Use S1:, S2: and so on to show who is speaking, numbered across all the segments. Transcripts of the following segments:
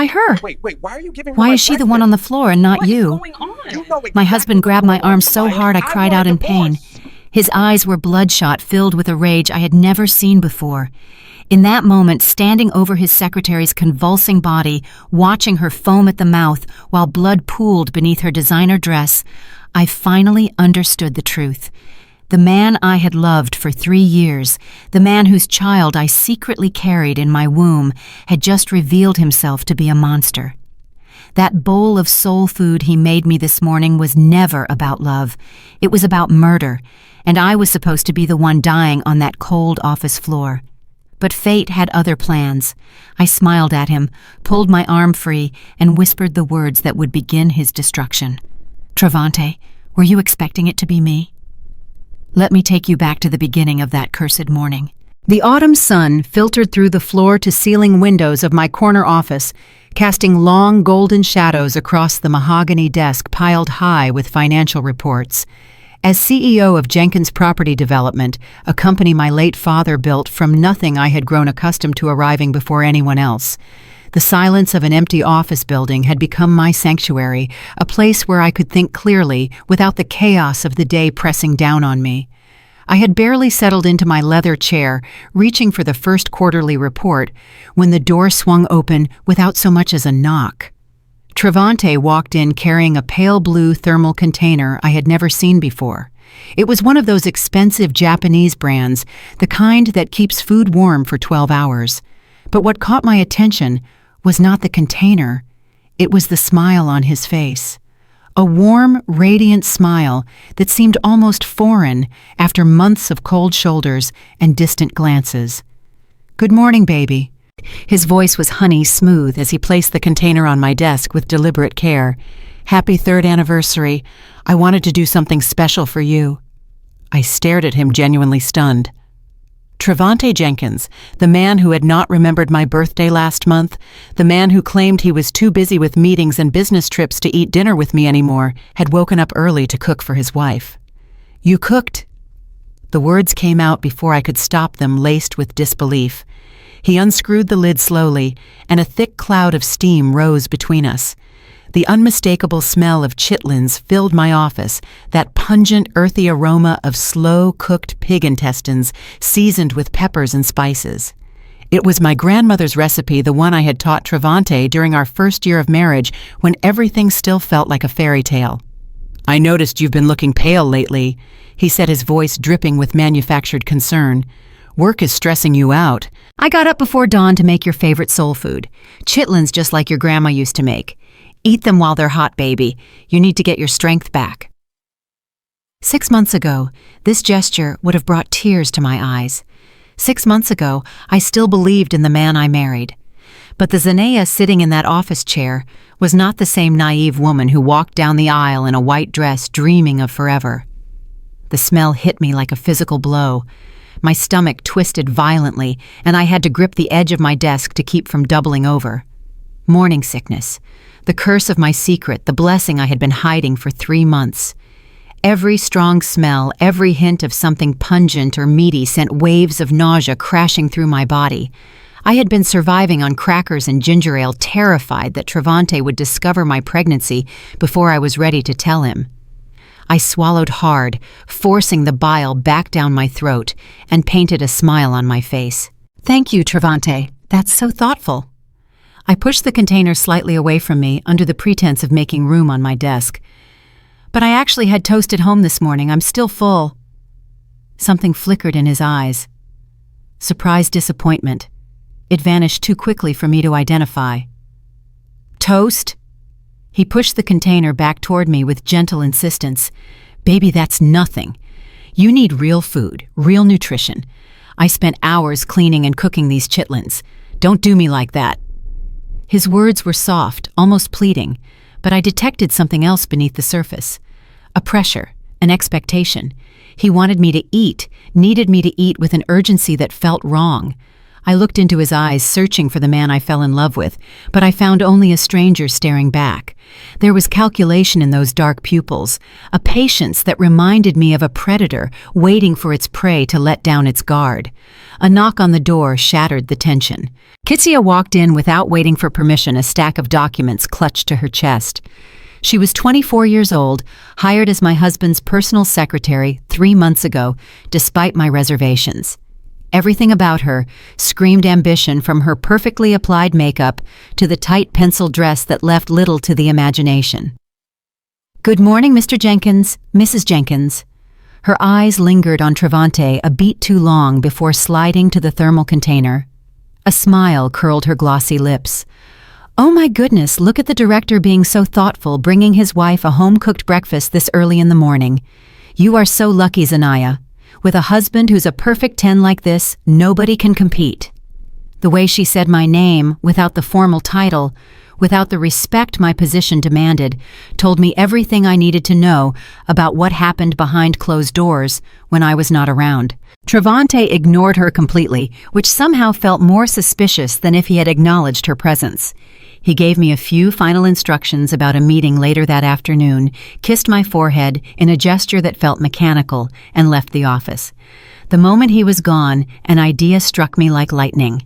S1: Why her?
S2: Wait, why are you giving her
S1: Why
S2: my
S1: is she the one on the floor and not
S3: What is
S1: you?
S3: going on?
S2: You know exactly
S1: My husband grabbed my
S2: what's
S1: arm
S2: going
S1: so
S2: on.
S1: hard I cried
S2: want
S1: out
S2: a
S1: in pain.
S2: divorce.
S1: His eyes were bloodshot, filled with a rage I had never seen before. In that moment, standing over his secretary's convulsing body, watching her foam at the mouth while blood pooled beneath her designer dress, I finally understood the truth. The man I had loved for 3 years, the man whose child I secretly carried in my womb, had just revealed himself to be a monster. That bowl of soul food he made me this morning was never about love. It was about murder, and I was supposed to be the one dying on that cold office floor. But fate had other plans. I smiled at him, pulled my arm free, and whispered the words that would begin his destruction. Travante, were you expecting it to be me? Let me take you back to the beginning of that cursed morning. The autumn sun filtered through the floor-to-ceiling windows of my corner office, casting long golden shadows across the mahogany desk piled high with financial reports. As CEO of Jenkins Property Development, a company my late father built from nothing, I had grown accustomed to arriving before anyone else. The silence of an empty office building had become my sanctuary, a place where I could think clearly without the chaos of the day pressing down on me. I had barely settled into my leather chair, reaching for the first quarterly report, when the door swung open without so much as a knock. Travante walked in carrying a pale blue thermal container I had never seen before. It was one of those expensive Japanese brands, the kind that keeps food warm for 12 hours. But what caught my attention was not the container, it was the smile on his face. A warm, radiant smile that seemed almost foreign after months of cold shoulders and distant glances. "Good morning, baby." His voice was honey smooth as he placed the container on my desk with deliberate care. "Happy 3rd anniversary. I wanted to do something special for you." I stared at him, genuinely stunned. Travante Jenkins, the man who had not remembered my birthday last month, the man who claimed he was too busy with meetings and business trips to eat dinner with me anymore, had woken up early to cook for his wife. "You cooked?" The words came out before I could stop them, laced with disbelief. He unscrewed the lid slowly, and a thick cloud of steam rose between us. The unmistakable smell of chitlins filled my office, that pungent, earthy aroma of slow-cooked pig intestines seasoned with peppers and spices. It was my grandmother's recipe, the one I had taught Travante during our first year of marriage, when everything still felt like a fairy tale. "I noticed you've been looking pale lately," he said, his voice dripping with manufactured concern. "Work is stressing you out." "I got up before dawn to make your favorite soul food. Chitlins just like your grandma used to make. Eat them while they're hot, baby. You need to get your strength back." 6 months ago, this gesture would have brought tears to my eyes. 6 months ago, I still believed in the man I married. But the Zanea sitting in that office chair was not the same naive woman who walked down the aisle in a white dress dreaming of forever. The smell hit me like a physical blow. My stomach twisted violently, and I had to grip the edge of my desk to keep from doubling over. Morning sickness. The curse of my secret, the blessing I had been hiding for 3 months. Every strong smell, every hint of something pungent or meaty sent waves of nausea crashing through my body. I had been surviving on crackers and ginger ale, terrified that Travante would discover my pregnancy before I was ready to tell him. I swallowed hard, forcing the bile back down my throat, and painted a smile on my face. "Thank you, Travante. That's so thoughtful." I pushed the container slightly away from me under the pretense of making room on my desk. "But I actually had toast at home this morning. I'm still full." Something flickered in his eyes. Surprised disappointment. It vanished too quickly for me to identify. "Toast?" He pushed the container back toward me with gentle insistence. "Baby, that's nothing. You need real food, real nutrition. I spent hours cleaning and cooking these chitlins. Don't do me like that." His words were soft, almost pleading, but I detected something else beneath the surface. A pressure, an expectation. He wanted me to eat, needed me to eat with an urgency that felt wrong. I looked into his eyes, searching for the man I fell in love with, but I found only a stranger staring back. There was calculation in those dark pupils, a patience that reminded me of a predator waiting for its prey to let down its guard. A knock on the door shattered the tension. Kitsia walked in without waiting for permission, a stack of documents clutched to her chest. She was 24 years old, hired as my husband's personal secretary 3 months ago, despite my reservations. Everything about her screamed ambition, from her perfectly applied makeup to the tight pencil dress that left little to the imagination. "Good morning, Mr. Jenkins, Mrs. Jenkins." Her eyes lingered on Travante a beat too long before sliding to the thermal container. A smile curled her glossy lips. "Oh my goodness, look at the director being so thoughtful, bringing his wife a home-cooked breakfast this early in the morning. You are so lucky, Zanaya. With a husband who's a perfect 10 like this, nobody can compete." The way she said my name, without the formal title, without the respect my position demanded, told me everything I needed to know about what happened behind closed doors when I was not around. Travante ignored her completely, which somehow felt more suspicious than if he had acknowledged her presence. He gave me a few final instructions about a meeting later that afternoon, kissed my forehead in a gesture that felt mechanical, and left the office. The moment he was gone, an idea struck me like lightning.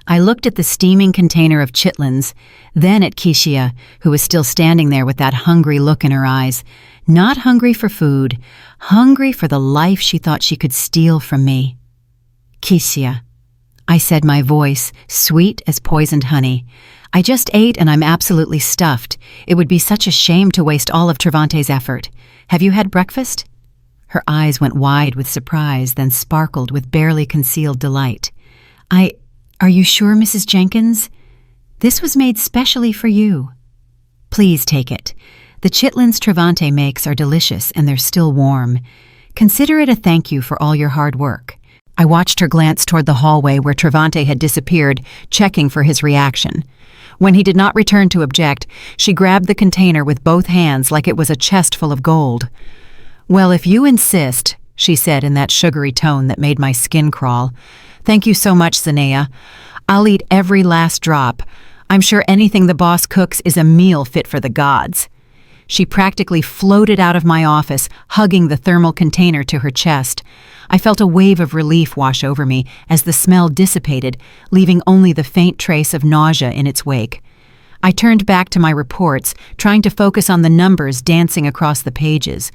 S1: I looked at the steaming container of chitlins, then at Kishia, who was still standing there with that hungry look in her eyes. Not hungry for food, hungry for the life she thought she could steal from me. "Kishia," I said, my voice sweet as poisoned honey. "I just ate and I'm absolutely stuffed. It would be such a shame to waste all of Travante's effort. Have you had breakfast?" Her eyes went wide with surprise, then sparkled with barely concealed delight. Are you sure, Mrs. Jenkins? This was made specially for you." "Please take it. The chitlins Travante makes are delicious and they're still warm. Consider it a thank you for all your hard work." I watched her glance toward the hallway where Travante had disappeared, checking for his reaction. When he did not return to object, she grabbed the container with both hands like it was a chest full of gold. "Well, if you insist," she said in that sugary tone that made my skin crawl. "Thank you so much, Zanaya. I'll eat every last drop. I'm sure anything the boss cooks is a meal fit for the gods." She practically floated out of my office, hugging the thermal container to her chest. I felt a wave of relief wash over me as the smell dissipated, leaving only the faint trace of nausea in its wake. I turned back to my reports, trying to focus on the numbers dancing across the pages.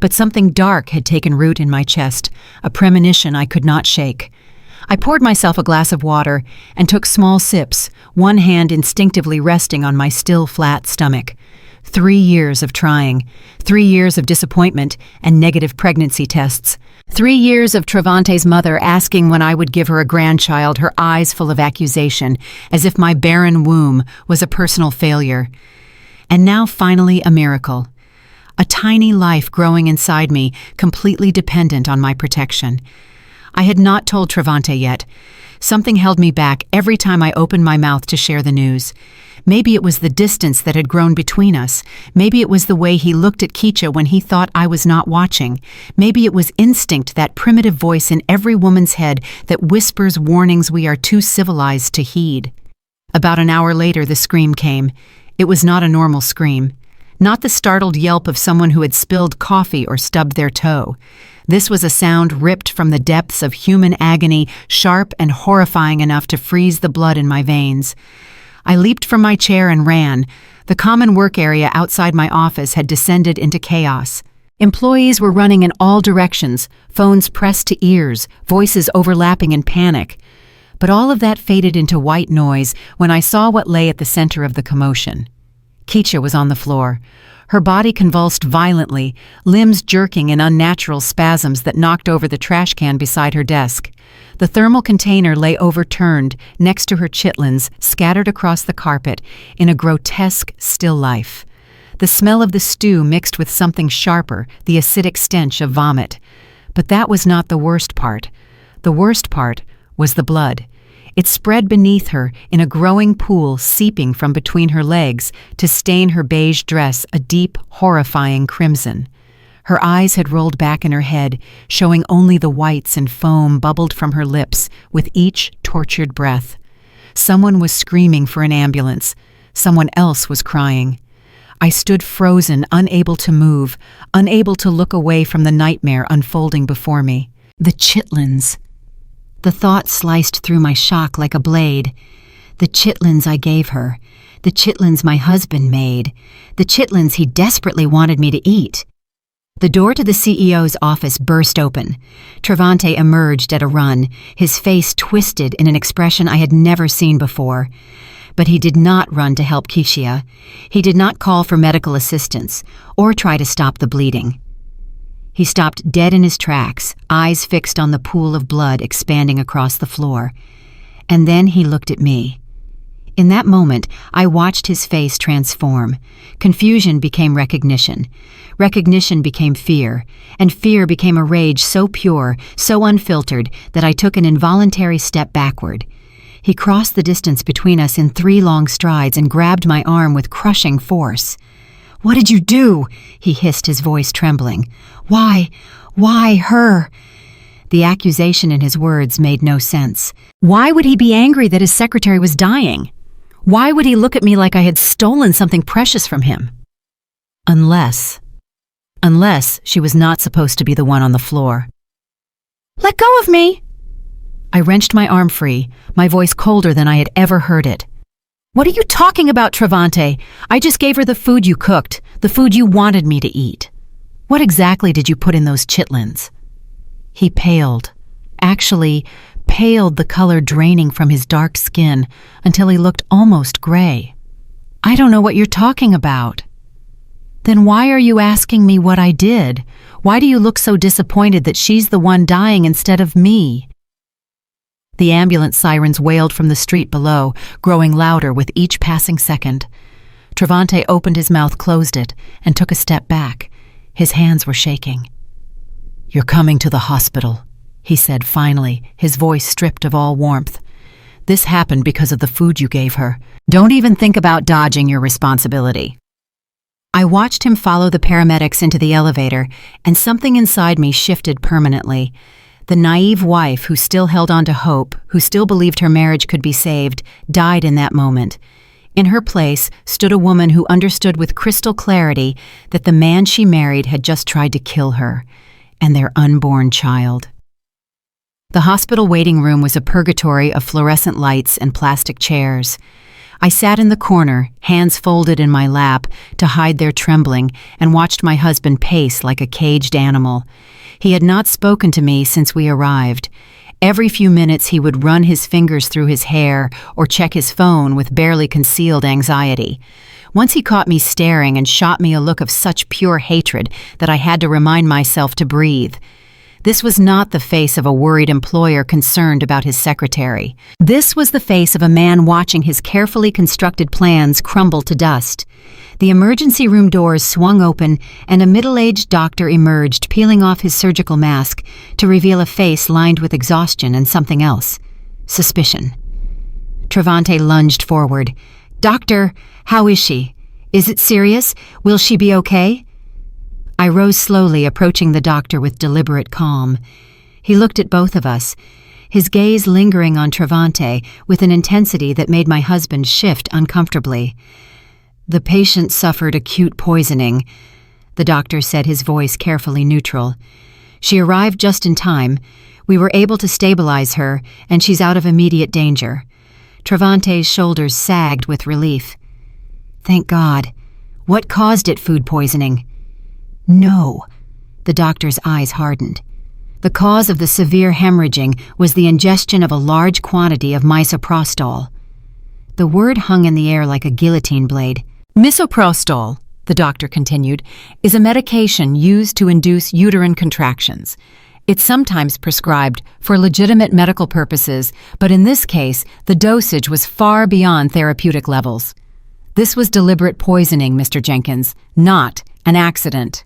S1: But something dark had taken root in my chest, a premonition I could not shake. I poured myself a glass of water and took small sips, one hand instinctively resting on my still flat stomach. 3 years of trying, 3 years of disappointment and negative pregnancy tests, 3 years of Travante's mother asking when I would give her a grandchild, her eyes full of accusation, as if my barren womb was a personal failure. And now finally a miracle. A tiny life growing inside me, completely dependent on my protection. I had not told Travante yet. Something held me back every time I opened my mouth to share the news. Maybe it was the distance that had grown between us. Maybe it was the way he looked at Kicha when he thought I was not watching. Maybe it was instinct, that primitive voice in every woman's head that whispers warnings we are too civilized to heed. About an hour later, the scream came. It was not a normal scream. Not the startled yelp of someone who had spilled coffee or stubbed their toe. This was a sound ripped from the depths of human agony, sharp and horrifying enough to freeze the blood in my veins. I leaped from my chair and ran. The common work area outside my office had descended into chaos. Employees were running in all directions, phones pressed to ears, voices overlapping in panic. But all of that faded into white noise when I saw what lay at the center of the commotion. Kicha was on the floor. Her body convulsed violently, limbs jerking in unnatural spasms that knocked over the trash can beside her desk. The thermal container lay overturned next to her chitlins, scattered across the carpet in a grotesque still life. The smell of the stew mixed with something sharper, the acidic stench of vomit. But that was not the worst part. The worst part was the blood. It spread beneath her in a growing pool, seeping from between her legs to stain her beige dress a deep, horrifying crimson. Her eyes had rolled back in her head, showing only the whites, and foam bubbled from her lips with each tortured breath. Someone was screaming for an ambulance. Someone else was crying. I stood frozen, unable to move, unable to look away from the nightmare unfolding before me. The chitlins. The thought sliced through my shock like a blade. The chitlins I gave her. The chitlins my husband made. The chitlins he desperately wanted me to eat. The door to the CEO's office burst open. Travante emerged at a run, his face twisted in an expression I had never seen before. But he did not run to help Keisha. He did not call for medical assistance or try to stop the bleeding. He stopped dead in his tracks, eyes fixed on the pool of blood expanding across the floor. And then he looked at me. In that moment, I watched his face transform. Confusion became recognition. Recognition became fear. And fear became a rage so pure, so unfiltered, that I took an involuntary step backward. He crossed the distance between us in 3 long strides and grabbed my arm with crushing force. "What did you do?" he hissed, his voice trembling. "Why? Why her?" The accusation in his words made no sense. Why would he be angry that his secretary was dying? Why would he look at me like I had stolen something precious from him? Unless she was not supposed to be the one on the floor. "Let go of me!" I wrenched my arm free, my voice colder than I had ever heard it. "What are you talking about, Travante? I just gave her the food you cooked, the food you wanted me to eat. What exactly did you put in those chitlins?" He paled. Actually, paled, the color draining from his dark skin until he looked almost gray. "I don't know what you're talking about." "Then why are you asking me what I did? Why do you look so disappointed that she's the one dying instead of me?" The ambulance sirens wailed from the street below, growing louder with each passing second. Travante opened his mouth, closed it, and took a step back. His hands were shaking. "You're coming to the hospital," he said finally, his voice stripped of all warmth. "This happened because of the food you gave her. Don't even think about dodging your responsibility." I watched him follow the paramedics into the elevator, and something inside me shifted permanently. The naive wife who still held on to hope, who still believed her marriage could be saved, died in that moment. In her place stood a woman who understood with crystal clarity that the man she married had just tried to kill her, and their unborn child. The hospital waiting room was a purgatory of fluorescent lights and plastic chairs. I sat in the corner, hands folded in my lap to hide their trembling, and watched my husband pace like a caged animal. He had not spoken to me since we arrived. Every few minutes he would run his fingers through his hair or check his phone with barely concealed anxiety. Once he caught me staring and shot me a look of such pure hatred that I had to remind myself to breathe. This was not the face of a worried employer concerned about his secretary. This was the face of a man watching his carefully constructed plans crumble to dust. The emergency room doors swung open, and a middle-aged doctor emerged, peeling off his surgical mask to reveal a face lined with exhaustion and something else: suspicion. Travante lunged forward. "Doctor, how is she? Is it serious? Will she be okay?" I rose slowly, approaching the doctor with deliberate calm. He looked at both of us, his gaze lingering on Travante with an intensity that made my husband shift uncomfortably. "The patient suffered acute poisoning," the doctor said, his voice carefully neutral. "She arrived just in time. We were able to stabilize her, and she's out of immediate danger." Travante's shoulders sagged with relief. "Thank God. What caused it? Food poisoning?" "No." The doctor's eyes hardened. "The cause of the severe hemorrhaging was the ingestion of a large quantity of misoprostol." The word hung in the air like a guillotine blade. "Misoprostol," the doctor continued, "is a medication used to induce uterine contractions. It's sometimes prescribed for legitimate medical purposes, but in this case, the dosage was far beyond therapeutic levels. This was deliberate poisoning, Mr. Jenkins, not an accident."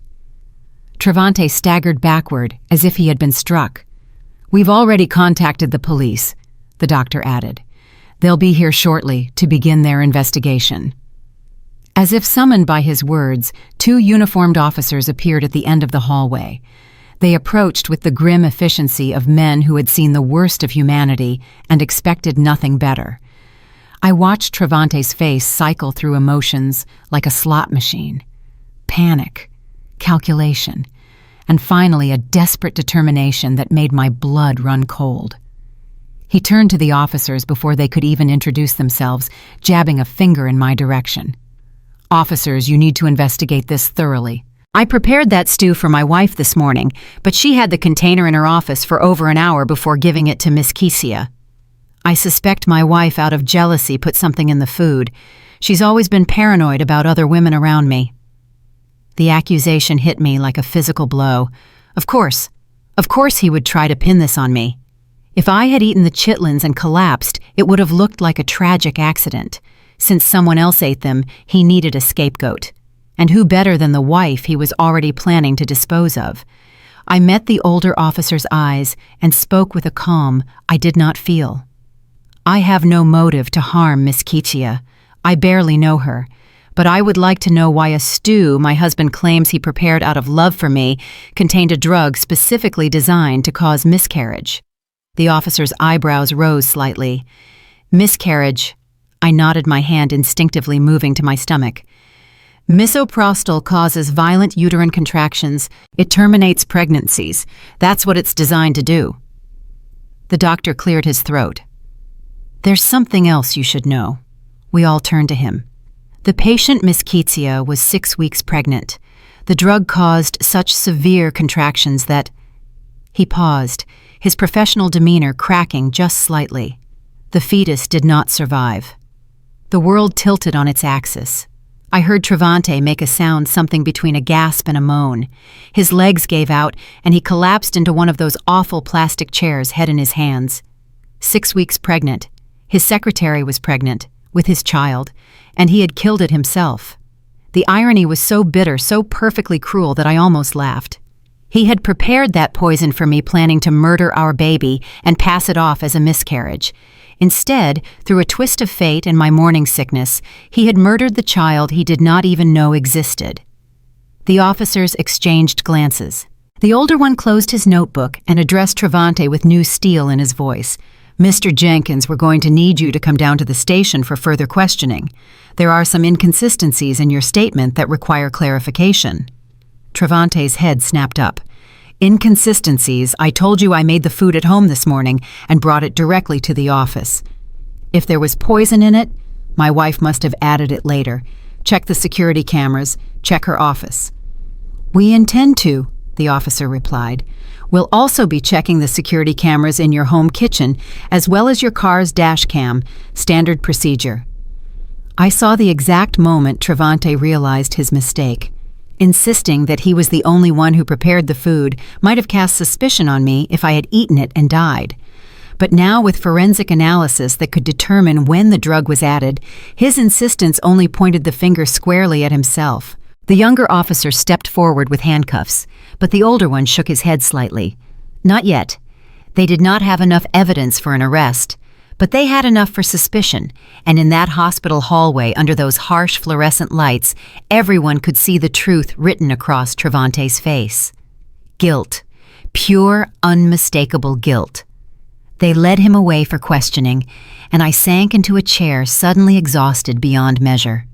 S1: Travante staggered backward as if he had been struck. "We've already contacted the police," the doctor added. "They'll be here shortly to begin their investigation." As if summoned by his words, 2 uniformed officers appeared at the end of the hallway. They approached with the grim efficiency of men who had seen the worst of humanity and expected nothing better. I watched Travante's face cycle through emotions like a slot machine. Panic, calculation, and finally a desperate determination that made my blood run cold. He turned to the officers before they could even introduce themselves, jabbing a finger in my direction. "Officers, you need to investigate this thoroughly. I prepared that stew for my wife this morning, but she had the container in her office for over an hour before giving it to Miss Kesia. I suspect my wife, out of jealousy, put something in the food. She's always been paranoid about other women around me." The accusation hit me like a physical blow. Of course he would try to pin this on me. If I had eaten the chitlins and collapsed, it would have looked like a tragic accident. Since someone else ate them, he needed a scapegoat. And who better than the wife he was already planning to dispose of? I met the older officer's eyes and spoke with a calm I did not feel. "I have no motive to harm Miss Kesia. I barely know her. But I would like to know why a stew my husband claims he prepared out of love for me contained a drug specifically designed to cause miscarriage." The officer's eyebrows rose slightly. "Miscarriage." I nodded, my hand instinctively moving to my stomach. "Misoprostol causes violent uterine contractions. It terminates pregnancies. That's what it's designed to do." The doctor cleared his throat. "There's something else you should know." We all turned to him. "The patient, Miss Kesia, was 6 weeks pregnant. The drug caused such severe contractions that—" He paused, his professional demeanor cracking just slightly. "The fetus did not survive." The world tilted on its axis. I heard Travante make a sound something between a gasp and a moan. His legs gave out, and he collapsed into one of those awful plastic chairs, head in his hands. 6 weeks pregnant. His secretary was pregnant, with his child, and he had killed it himself. The irony was so bitter, so perfectly cruel that I almost laughed. He had prepared that poison for me, planning to murder our baby and pass it off as a miscarriage. Instead, through a twist of fate and my morning sickness, he had murdered the child he did not even know existed. The officers exchanged glances. The older one closed his notebook and addressed Travante with new steel in his voice. "Mr. Jenkins, we're going to need you to come down to the station for further questioning. There are some inconsistencies in your statement that require clarification." Travante's head snapped up. "Inconsistencies? I told you I made the food at home this morning and brought it directly to the office. If there was poison in it, my wife must have added it later. Check the security cameras, check her office." "We intend to," the officer replied. "We'll also be checking the security cameras in your home kitchen, as well as your car's dash cam, standard procedure." I saw the exact moment Travante realized his mistake. Insisting that he was the only one who prepared the food might have cast suspicion on me if I had eaten it and died. But now, with forensic analysis that could determine when the drug was added, his insistence only pointed the finger squarely at himself. The younger officer stepped forward with handcuffs, but the older one shook his head slightly. "Not yet. They did not have enough evidence for an arrest, but they had enough for suspicion, and in that hospital hallway under those harsh fluorescent lights, everyone could see the truth written across Travante's face. Guilt. Pure, unmistakable guilt. They led him away for questioning, and I sank into a chair, suddenly exhausted beyond measure.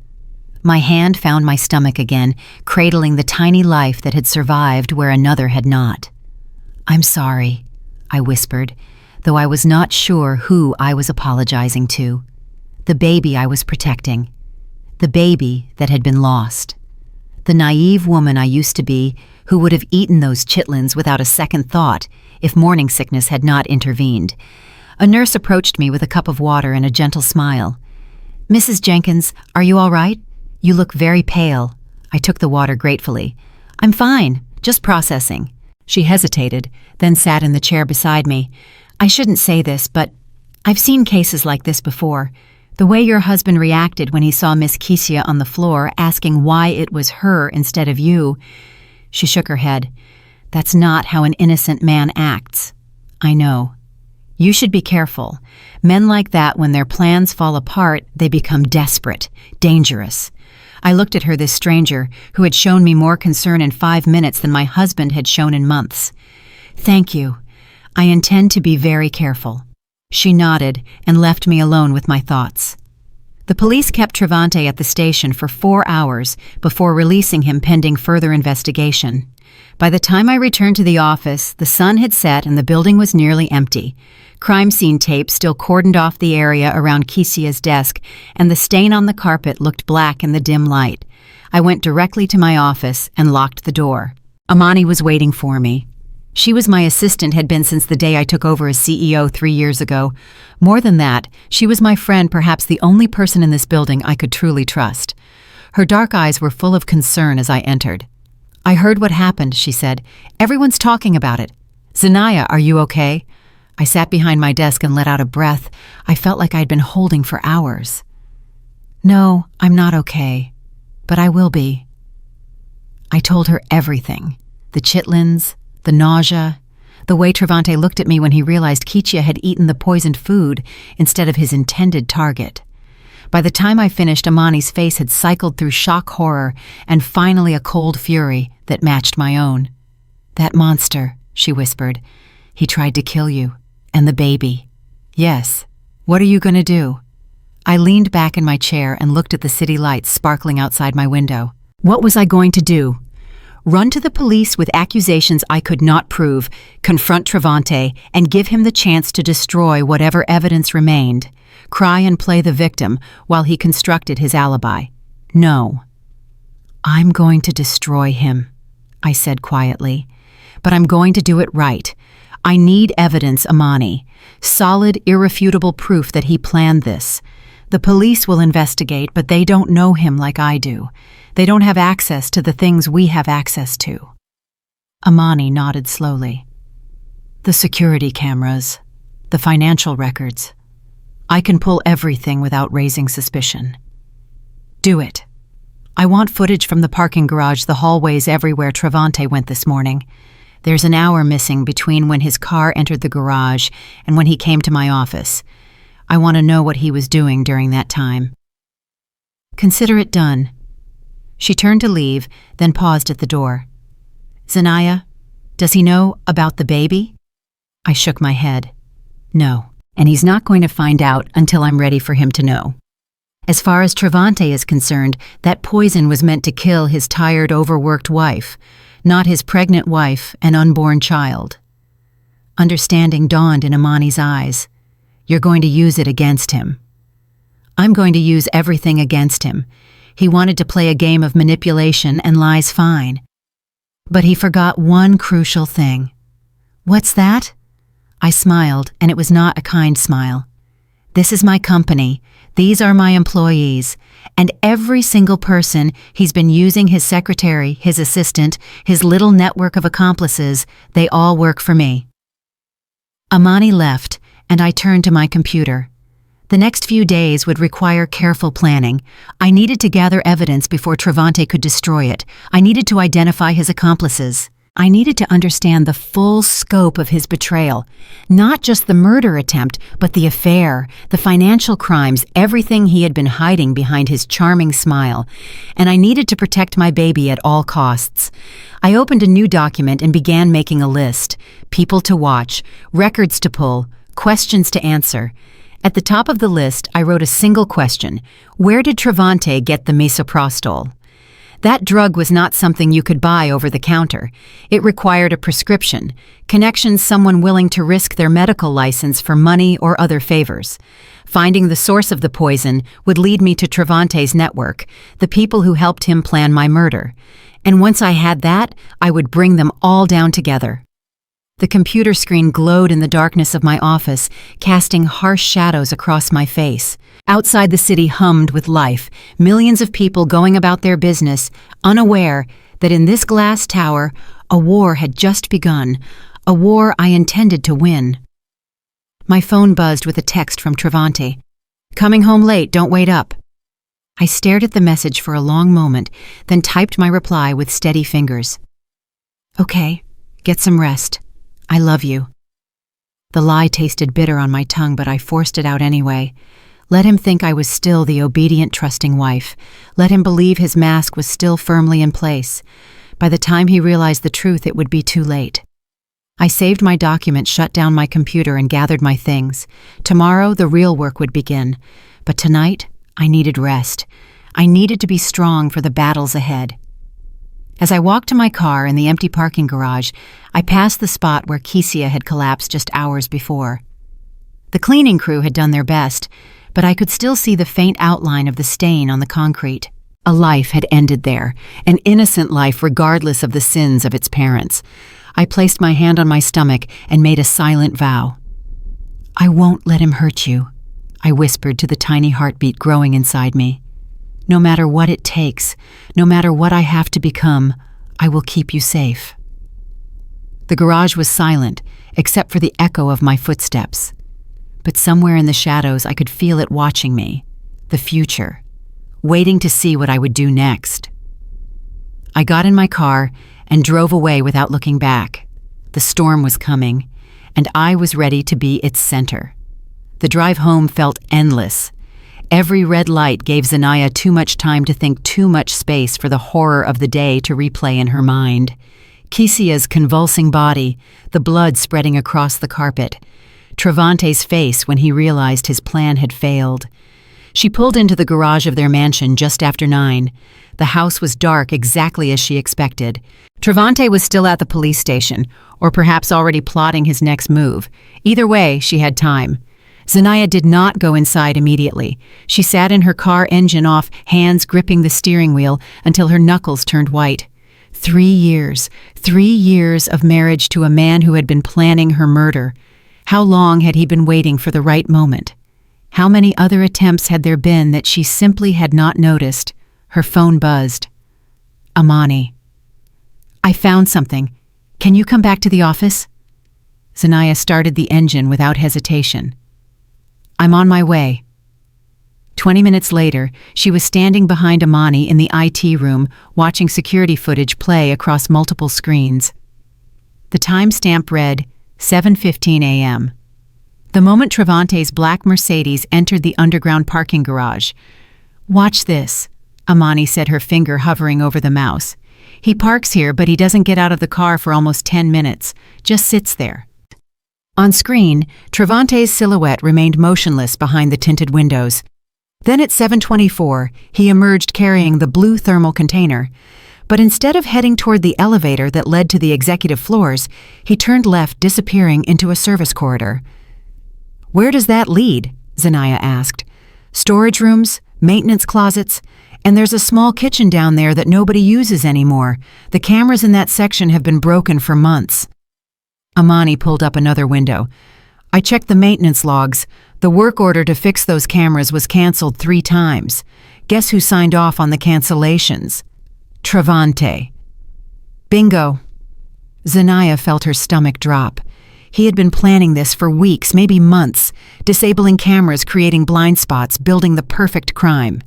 S1: My hand found my stomach again, cradling the tiny life that had survived where another had not. "I'm sorry," I whispered, though I was not sure who I was apologizing to. The baby I was protecting. The baby that had been lost. The naive woman I used to be, who would have eaten those chitlins without a second thought if morning sickness had not intervened. A nurse approached me with a cup of water and a gentle smile. "Mrs. Jenkins, are you all right? You look very pale." I took the water gratefully. "I'm fine, just processing." She hesitated, then sat in the chair beside me. "I shouldn't say this, but I've seen cases like this before. The way your husband reacted when he saw Miss Kesia on the floor, asking why it was her instead of you." She shook her head. "That's not how an innocent man acts." "I know. You should be careful. Men like that, when their plans fall apart, they become desperate, dangerous. I looked at her, this stranger, who had shown me more concern in 5 minutes than my husband had shown in months. "Thank you. I intend to be very careful." She nodded and left me alone with my thoughts. The police kept Travante at the station for 4 hours before releasing him pending further investigation. By the time I returned to the office, the sun had set and the building was nearly empty. Crime scene tape still cordoned off the area around Kisia's desk, and the stain on the carpet looked black in the dim light. I went directly to my office and locked the door. Amani was waiting for me. She was my assistant, had been since the day I took over as CEO 3 years ago. More than that, she was my friend, perhaps the only person in this building I could truly trust. Her dark eyes were full of concern as I entered. "I heard what happened," she said. "Everyone's talking about it. Zanaya, are you okay?" I sat behind my desk and let out a breath I felt like I'd been holding for hours. "No, I'm not okay, but I will be." I told her everything. The chitlins, the nausea, the way Travante looked at me when he realized Kichia had eaten the poisoned food instead of his intended target. By the time I finished, Amani's face had cycled through shock, horror, and finally a cold fury that matched my own. "That monster," she whispered. "He tried to kill you. And the baby." "Yes. What are you going to do?" I leaned back in my chair and looked at the city lights sparkling outside my window. What was I going to do? Run to the police with accusations I could not prove, confront Travante, and give him the chance to destroy whatever evidence remained, cry and play the victim while he constructed his alibi? No. "I'm going to destroy him," I said quietly. "But I'm going to do it right. I need evidence, Amani. Solid, irrefutable proof that he planned this. The police will investigate, but they don't know him like I do. They don't have access to the things we have access to." Amani nodded slowly. "The security cameras, the financial records. I can pull everything without raising suspicion." "Do it. I want footage from the parking garage, the hallways, everywhere Travante went this morning. There's an hour missing between when his car entered the garage and when he came to my office. I want to know what he was doing during that time." "Consider it done." She turned to leave, then paused at the door. "Zanaya, does he know about the baby?" I shook my head. "No, and he's not going to find out until I'm ready for him to know. As far as Travante is concerned, that poison was meant to kill his tired, overworked wife, not his pregnant wife and unborn child." Understanding dawned in Amani's eyes. "You're going to use it against him." "I'm going to use everything against him. He wanted to play a game of manipulation and lies, fine. But he forgot one crucial thing." "What's that?" I smiled, and it was not a kind smile. "This is my company. These are my employees. And every single person he's been using, his secretary, his assistant, his little network of accomplices, they all work for me." Amani left, and I turned to my computer. The next few days would require careful planning. I needed to gather evidence before Travante could destroy it. I needed to identify his accomplices. I needed to understand the full scope of his betrayal. Not just the murder attempt, but the affair, the financial crimes, everything he had been hiding behind his charming smile. And I needed to protect my baby at all costs. I opened a new document and began making a list. People to watch, records to pull, questions to answer. At the top of the list, I wrote a single question. Where did Travante get the misoprostol? That drug was not something you could buy over the counter. It required a prescription, connections, someone willing to risk their medical license for money or other favors. Finding the source of the poison would lead me to Travante's network, the people who helped him plan my murder. And once I had that, I would bring them all down together. The computer screen glowed in the darkness of my office, casting harsh shadows across my face. Outside, the city hummed with life, millions of people going about their business, unaware that in this glass tower, a war had just begun, a war I intended to win. My phone buzzed with a text from Travante. "Coming home late, don't wait up." I stared at the message for a long moment, then typed my reply with steady fingers. "Okay, get some rest. I love you." The lie tasted bitter on my tongue, but I forced it out anyway. Let him think I was still the obedient, trusting wife. Let him believe his mask was still firmly in place. By the time he realized the truth, it would be too late. I saved my documents, shut down my computer, and gathered my things. Tomorrow, the real work would begin. But tonight, I needed rest. I needed to be strong for the battles ahead. As I walked to my car in the empty parking garage, I passed the spot where Kesia had collapsed just hours before. The cleaning crew had done their best, but I could still see the faint outline of the stain on the concrete. A life had ended there, an innocent life regardless of the sins of its parents. I placed my hand on my stomach and made a silent vow. "I won't let him hurt you," I whispered to the tiny heartbeat growing inside me. "No matter what it takes, no matter what I have to become, I will keep you safe." The garage was silent, except for the echo of my footsteps. But somewhere in the shadows I could feel it watching me, the future, waiting to see what I would do next. I got in my car and drove away without looking back. The storm was coming, and I was ready to be its center. The drive home felt endless. Every red light gave Zanaya too much time to think, too much space for the horror of the day to replay in her mind. Kesia's convulsing body, the blood spreading across the carpet. Travante's face when he realized his plan had failed. She pulled into the garage of their mansion just after 9. The house was dark, exactly as she expected. Travante was still at the police station, or perhaps already plotting his next move. Either way, she had time. Zanaya did not go inside immediately. She sat in her car, engine off, hands gripping the steering wheel until her knuckles turned white. 3 years of marriage to a man who had been planning her murder. How long had he been waiting for the right moment? How many other attempts had there been that she simply had not noticed? Her phone buzzed. Amani. "I found something. Can you come back to the office?" Zanaya started the engine without hesitation. "I'm on my way." 20 minutes later, she was standing behind Amani in the IT room, watching security footage play across multiple screens. The timestamp read 7:15 a.m. The moment Travante's black Mercedes entered the underground parking garage. "Watch this," Amani said, her finger hovering over the mouse. "He parks here, but he doesn't get out of the car for almost 10 minutes, just sits there." On screen, Travante's silhouette remained motionless behind the tinted windows. Then at 7:24, he emerged carrying the blue thermal container. But instead of heading toward the elevator that led to the executive floors, he turned left, disappearing into a service corridor. "Where does that lead?" Zanaya asked. "Storage rooms, maintenance closets, and there's a small kitchen down there that nobody uses anymore. The cameras in that section have been broken for months." Amani pulled up another window. "I checked the maintenance logs. The work order to fix those cameras was canceled 3 times. Guess who signed off on the cancellations? Travante." "Bingo." Zanaya felt her stomach drop. He had been planning this for weeks, maybe months, disabling cameras, creating blind spots, building the perfect crime.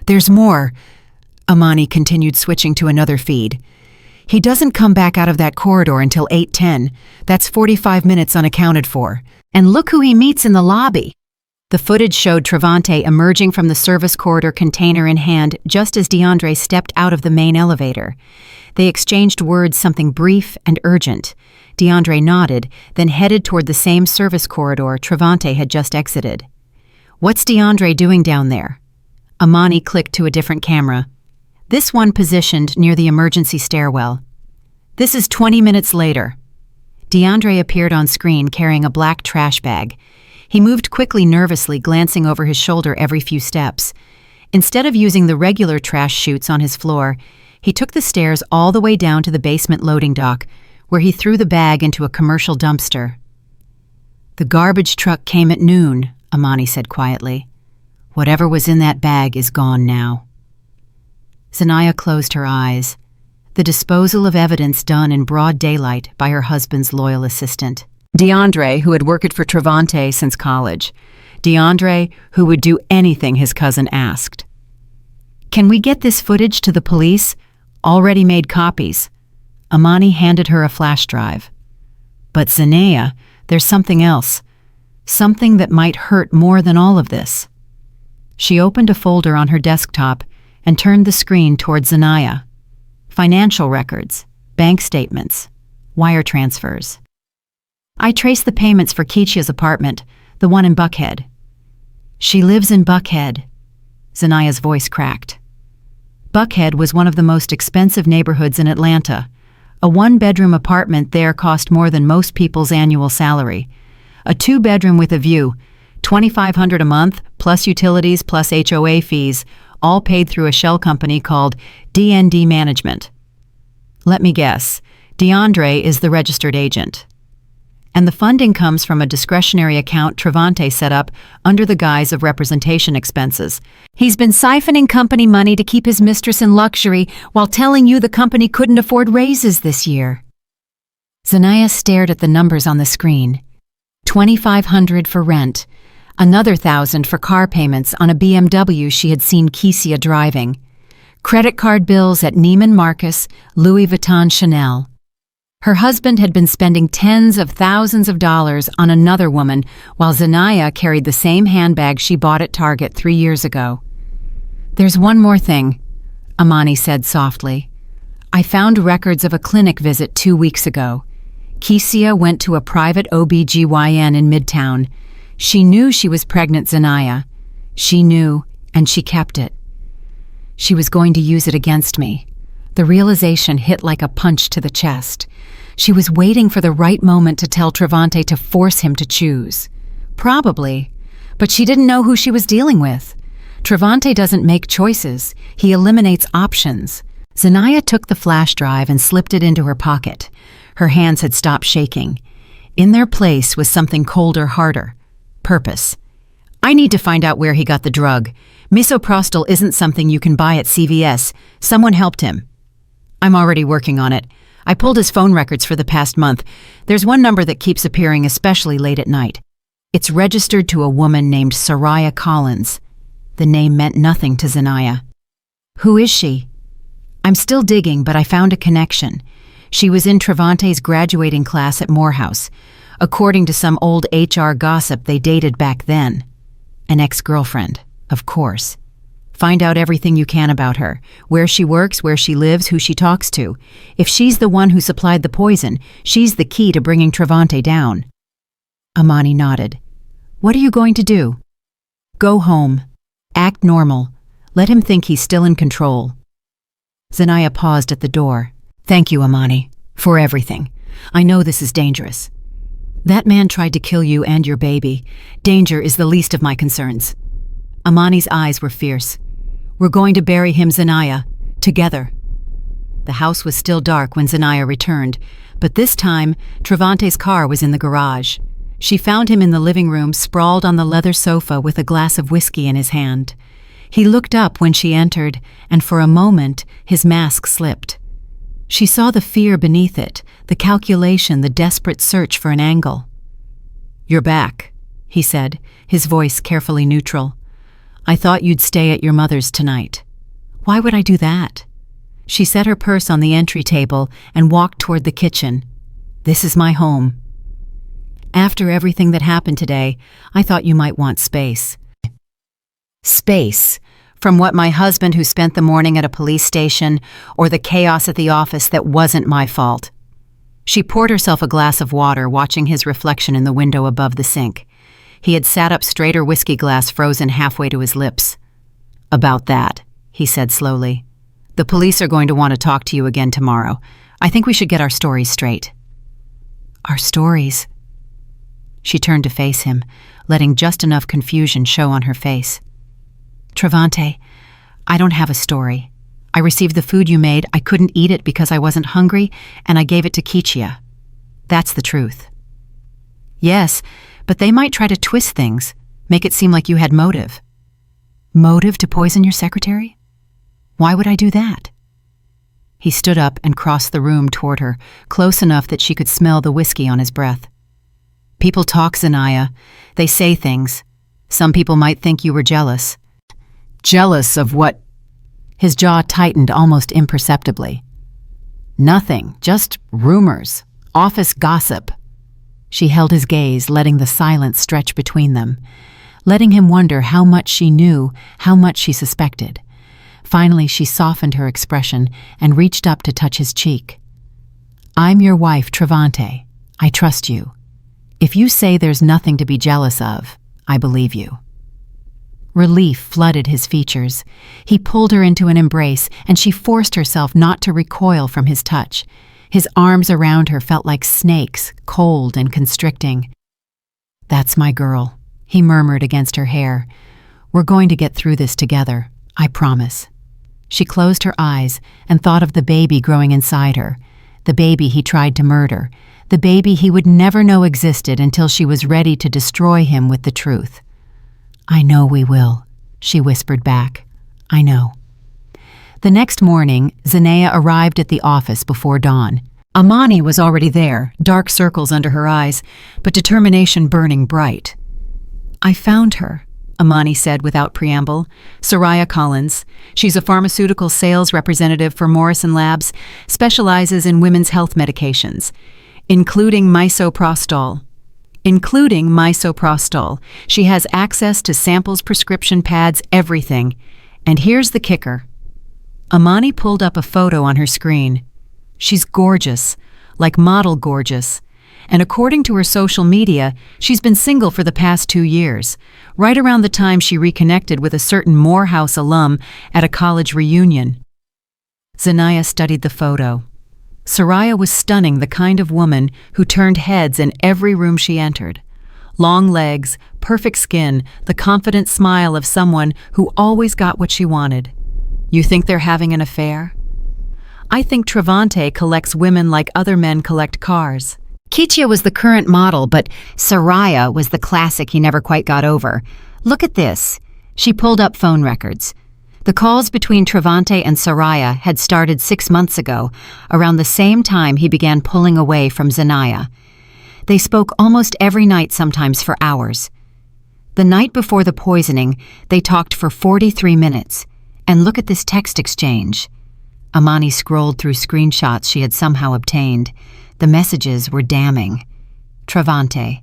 S1: "There's more," Amani continued, switching to another feed. "He doesn't come back out of that corridor until 8:10. That's 45 minutes unaccounted for. And look who he meets in the lobby." The footage showed Travante emerging from the service corridor, container in hand, just as DeAndre stepped out of the main elevator. They exchanged words, something brief and urgent. DeAndre nodded, then headed toward the same service corridor Travante had just exited. "What's DeAndre doing down there?" Amani clicked to a different camera. This one positioned near the emergency stairwell. "This is 20 minutes later." DeAndre appeared on screen carrying a black trash bag. He moved quickly, nervously, glancing over his shoulder every few steps. Instead of using the regular trash chutes on his floor, he took the stairs all the way down to the basement loading dock, where he threw the bag into a commercial dumpster. "The garbage truck came at noon," Amani said quietly. "Whatever was in that bag is gone now." Zanaya closed her eyes. The disposal of evidence done in broad daylight by her husband's loyal assistant. DeAndre, who had worked for Travante since college. DeAndre, who would do anything his cousin asked. "Can we get this footage to the police? Already made copies." Amani handed her a flash drive. "But Zanaya, there's something else. Something that might hurt more than all of this." She opened a folder on her desktop and turned the screen toward Zanaya. Financial records, bank statements, wire transfers. I traced the payments for Keisha's apartment, the one in Buckhead. She lives in Buckhead. Zanaya's voice cracked. Buckhead was one of the most expensive neighborhoods in Atlanta. A one-bedroom apartment there cost more than most people's annual salary. A two-bedroom with a view, $2,500 a month, plus utilities, plus HOA fees, all paid through a shell company called D&D Management. Let me guess, DeAndre is the registered agent. And the funding comes from a discretionary account Travante set up under the guise of representation expenses. He's been siphoning company money to keep his mistress in luxury while telling you the company couldn't afford raises this year. Zanaya stared at the numbers on the screen. $2,500 for rent, another $1,000 for car payments on a BMW she had seen Keisha driving, credit card bills at Neiman Marcus, Louis Vuitton, Chanel. Her husband had been spending tens of thousands of dollars on another woman while Zanaya carried the same handbag she bought at Target 3 years ago. There's one more thing, Amani said softly. I found records of a clinic visit 2 weeks ago. Keisha went to a private OB/GYN in Midtown. She knew she was pregnant, Zanaya. She knew, and she kept it. She was going to use it against me. The realization hit like a punch to the chest. She was waiting for the right moment to tell Travante to force him to choose. Probably, but she didn't know who she was dealing with. Travante doesn't make choices. He eliminates options. Zanaya took the flash drive and slipped it into her pocket. Her hands had stopped shaking. In their place was something colder, harder. Purpose. I need to find out where he got the drug. Misoprostol isn't something you can buy at CVS. Someone helped him. I'm already working on it. I pulled his phone records for the past month. There's one number that keeps appearing especially late at night. It's registered to a woman named Soraya Collins. The name meant nothing to Zanaya. Who is she? I'm still digging, but I found a connection. She was in Travante's graduating class at Morehouse. According to some old HR gossip, they dated back then. An ex-girlfriend, of course. Find out everything you can about her, where she works, where she lives, who she talks to. If she's the one who supplied the poison, she's the key to bringing Travante down. Amani nodded. What are you going to do? Go home. Act normal. Let him think he's still in control. Zanaya paused at the door. Thank you, Amani, for everything. I know this is dangerous. That man tried to kill you and your baby. Danger is the least of my concerns. Amani's eyes were fierce. We're going to bury him, Zanaya, together. The house was still dark when Zanaya returned, but this time, Travante's car was in the garage. She found him in the living room, sprawled on the leather sofa with a glass of whiskey in his hand. He looked up when she entered, and for a moment, his mask slipped. She saw the fear beneath it, the calculation, the desperate search for an angle. You're back, he said, his voice carefully neutral. I thought you'd stay at your mother's tonight. Why would I do that? She set her purse on the entry table and walked toward the kitchen. This is my home. After everything that happened today, I thought you might want space. Space from what my husband who spent the morning at a police station or the chaos at the office that wasn't my fault. She poured herself a glass of water, watching his reflection in the window above the sink. He had sat up straight, her whiskey glass frozen halfway to his lips. About that, he said slowly. The police are going to want to talk to you again tomorrow. I think we should get our stories straight. Our stories? She turned to face him, letting just enough confusion show on her face. Travante, I don't have a story. I received the food you made, I couldn't eat it because I wasn't hungry, and I gave it to Keisha. That's the truth. Yes, but they might try to twist things, make it seem like you had motive. Motive to poison your secretary? Why would I do that? He stood up and crossed the room toward her, close enough that she could smell the whiskey on his breath. People talk, Zanaya. They say things. Some people might think you were jealous. Jealous of what? His jaw tightened almost imperceptibly. Nothing, just rumors, office gossip. She held his gaze, letting the silence stretch between them. letting him wonder how much she knew, how much she suspected. Finally, she softened her expression and reached up to touch his cheek. "I'm your wife, Travante. I trust you. If you say there's nothing to be jealous of, I believe you." Relief flooded his features. He pulled her into an embrace, and she forced herself not to recoil from his touch. His arms around her felt like snakes, cold and constricting. "That's my girl," he murmured against her hair. "We're going to get through this together, I promise." She closed her eyes and thought of the baby growing inside her, the baby he tried to murder, the baby he would never know existed until she was ready to destroy him with the truth. "I know we will," she whispered back. "I know." The next morning, Zanaya arrived at the office before dawn. Amani was already there, dark circles under her eyes, but determination burning bright. "I found her," Amani said without preamble. "Soraya Collins. She's a pharmaceutical sales representative for Morrison Labs, specializes in women's health medications, including misoprostol. She has access to samples, prescription pads, everything. And here's the kicker." Amani pulled up a photo on her screen. She's gorgeous, like model gorgeous. And according to her social media, she's been single for the past 2 years, right around the time she reconnected with a certain Morehouse alum at a college reunion. Zanaya studied the photo. Soraya was stunning, the kind of woman who turned heads in every room she entered. Long legs, perfect skin, the confident smile of someone who always got what she wanted. "You think they're having an affair?" "I think Travante collects women like other men collect cars." Kichya was the current model, but Soraya was the classic he never quite got over. "Look at this." She pulled up phone records. The calls between Travante and Soraya had started 6 months ago, around the same time he began pulling away from Zanaya. They spoke almost every night, sometimes for hours. The night before the poisoning, they talked for 43 minutes. And look at this text exchange. Amani scrolled through screenshots she had somehow obtained. The messages were damning. Travante.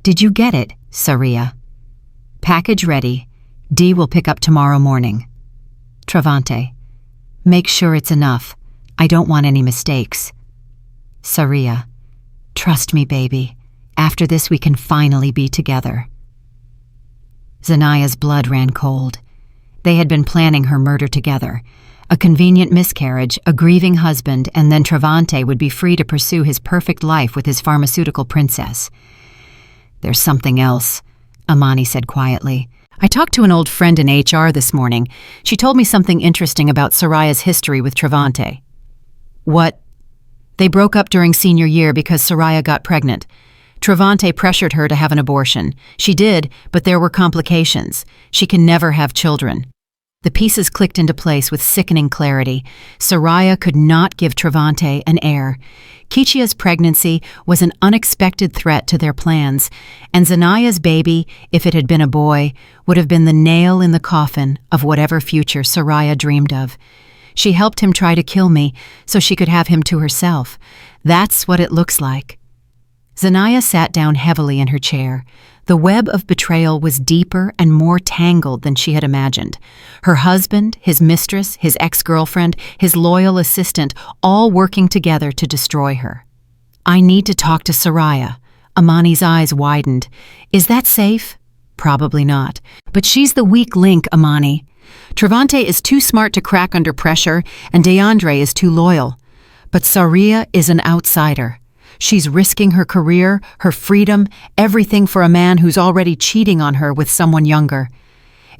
S1: "Did you get it, Saria? Package ready. D will pick up tomorrow morning." Travante. "Make sure it's enough. I don't want any mistakes." Saria. "Trust me, baby. After this we can finally be together." Zanaya's blood ran cold. They had been planning her murder together. A convenient miscarriage, a grieving husband, and then Travante would be free to pursue his perfect life with his pharmaceutical princess. "There's something else," Amani said quietly. "I talked to an old friend in HR this morning. She told me something interesting about Soraya's history with Travante." "What?" "They broke up during senior year because Soraya got pregnant. Travante pressured her to have an abortion. She did, but there were complications. She can never have children." The pieces clicked into place with sickening clarity. Soraya could not give Travante an heir. Kichia's pregnancy was an unexpected threat to their plans, and Zanaya's baby, if it had been a boy, would have been the nail in the coffin of whatever future Soraya dreamed of. "She helped him try to kill me so she could have him to herself. That's what it looks like." Zanaya sat down heavily in her chair. The web of betrayal was deeper and more tangled than she had imagined. Her husband, his mistress, his ex-girlfriend, his loyal assistant, all working together to destroy her. "I need to talk to Soraya." Amani's eyes widened. "Is that safe?" "Probably not. But she's the weak link, Amani. Travante is too smart to crack under pressure, and Deandre is too loyal. But Saria is an outsider. She's risking her career, her freedom, everything for a man who's already cheating on her with someone younger.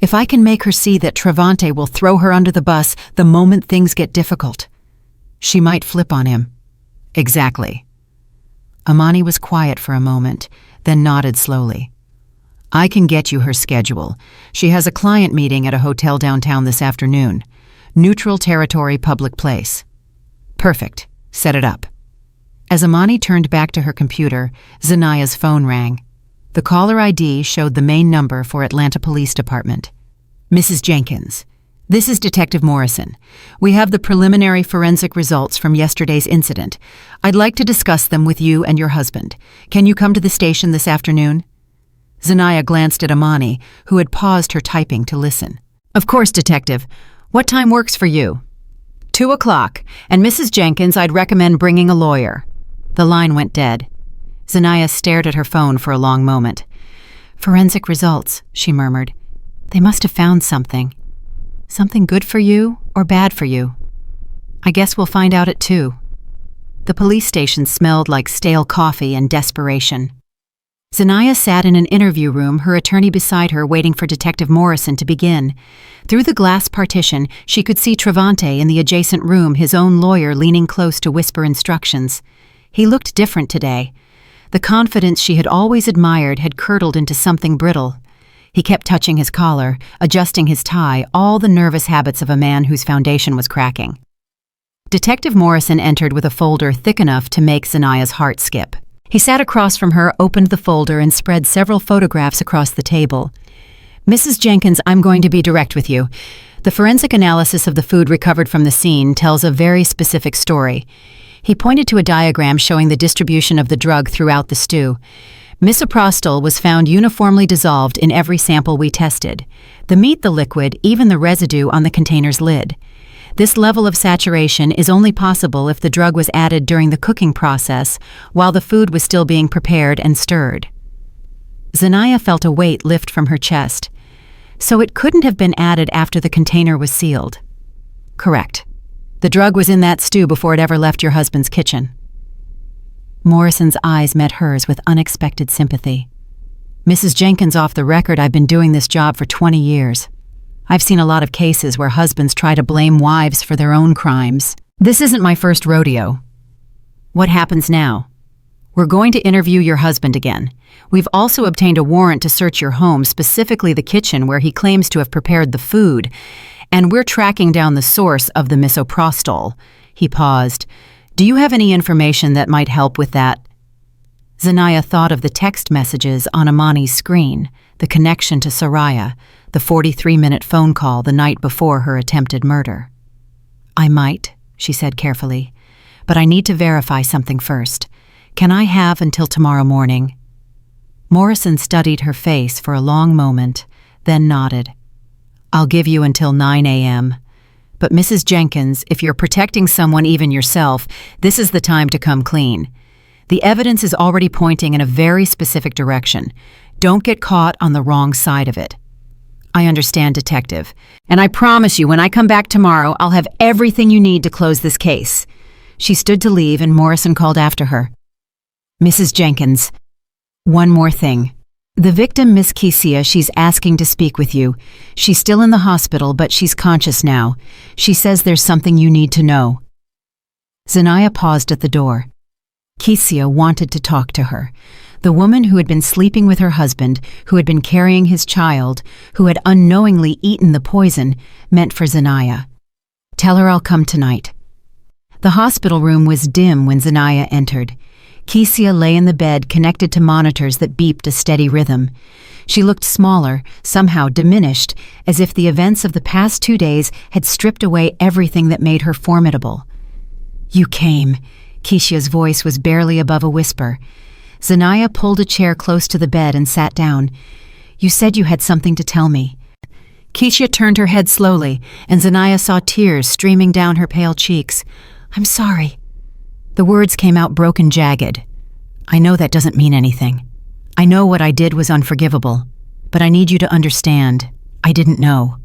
S1: If I can make her see that Travante will throw her under the bus the moment things get difficult, she might flip on him." "Exactly." Amani was quiet for a moment, then nodded slowly. "I can get you her schedule. She has a client meeting at a hotel downtown this afternoon. Neutral territory, public place." "Perfect. Set it up." As Amani turned back to her computer, Zanaya's phone rang. The caller ID showed the main number for Atlanta Police Department. "Mrs. Jenkins, this is Detective Morrison. We have the preliminary forensic results from yesterday's incident. I'd like to discuss them with you and your husband. Can you come to the station this afternoon?" Zanaya glanced at Amani, who had paused her typing to listen. "Of course, Detective. What time works for you?" 2 o'clock, and Mrs. Jenkins, I'd recommend bringing a lawyer." The line went dead. Zanaya stared at her phone for a long moment. "Forensic results," she murmured. "They must have found something. Something good for you or bad for you. I guess we'll find out at 2. The police station smelled like stale coffee and desperation. Zanaya sat in an interview room, her attorney beside her, waiting for Detective Morrison to begin. Through the glass partition, she could see Travante in the adjacent room, his own lawyer leaning close to whisper instructions. He looked different today. The confidence she had always admired had curdled into something brittle. He kept touching his collar, adjusting his tie, all the nervous habits of a man whose foundation was cracking. Detective Morrison entered with a folder thick enough to make Zanaya's heart skip. He sat across from her, opened the folder, and spread several photographs across the table. "Mrs. Jenkins, I'm going to be direct with you. The forensic analysis of the food recovered from the scene tells a very specific story." He pointed to a diagram showing the distribution of the drug throughout the stew. Misoprostol was found uniformly dissolved in every sample we tested. The meat, the liquid, even the residue on the container's lid. This level of saturation is only possible if the drug was added during the cooking process while the food was still being prepared and stirred. Zanaya felt a weight lift from her chest. So it couldn't have been added after the container was sealed. Correct. The drug was in that stew before it ever left your husband's kitchen. Morrison's eyes met hers with unexpected sympathy. "Mrs. Jenkins, off the record, I've been doing this job for 20 years. I've seen a lot of cases where husbands try to blame wives for their own crimes. This isn't my first rodeo. What happens now? We're going to interview your husband again. We've also obtained a warrant to search your home, specifically the kitchen where he claims to have prepared the food, and we're tracking down the source of the misoprostol." He paused. "Do you have any information that might help with that?" Zanaya thought of the text messages on Amani's screen, the connection to Soraya, the 43-minute phone call the night before her attempted murder. "I might," she said carefully, "but I need to verify something first. Can I have until tomorrow morning?" Morrison studied her face for a long moment, then nodded. "I'll give you until 9 a.m. But Mrs. Jenkins, if you're protecting someone, even yourself, this is the time to come clean. The evidence is already pointing in a very specific direction. Don't get caught on the wrong side of it." "I understand, Detective. And I promise you, when I come back tomorrow, I'll have everything you need to close this case." She stood to leave, and Morrison called after her. "Mrs. Jenkins, one more thing. The victim, Miss Kesia, she's asking to speak with you. She's still in the hospital, but she's conscious now. She says there's something you need to know." Zanaya paused at the door. Kesia wanted to talk to her. The woman who had been sleeping with her husband, who had been carrying his child, who had unknowingly eaten the poison, meant for Zanaya. "Tell her I'll come tonight." The hospital room was dim when Zanaya entered. Kesia lay in the bed, connected to monitors that beeped a steady rhythm. She looked smaller, somehow diminished, as if the events of the past 2 days had stripped away everything that made her formidable. "You came." Kesia's voice was barely above a whisper. Zanaya pulled a chair close to the bed and sat down. "You said you had something to tell me." Kesia turned her head slowly, and Zanaya saw tears streaming down her pale cheeks. "I'm sorry." The words came out broken, jagged. "I know that doesn't mean anything. I know what I did was unforgivable, but I need you to understand, I didn't know.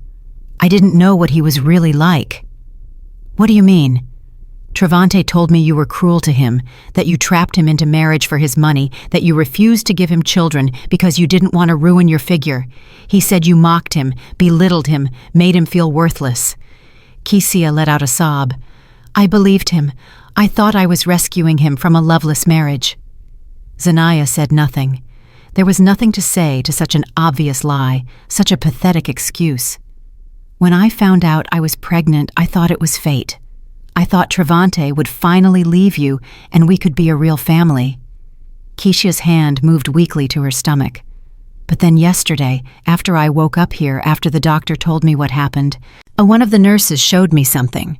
S1: I didn't know what he was really like." "What do you mean?" "Travante told me you were cruel to him, that you trapped him into marriage for his money, that you refused to give him children because you didn't want to ruin your figure. He said you mocked him, belittled him, made him feel worthless." Kesia let out a sob. "I believed him. I thought I was rescuing him from a loveless marriage." Zanaya said nothing. There was nothing to say to such an obvious lie, such a pathetic excuse. "When I found out I was pregnant, I thought it was fate. I thought Travante would finally leave you and we could be a real family." Keisha's hand moved weakly to her stomach. "But then yesterday, after I woke up here, after the doctor told me what happened, one of the nurses showed me something."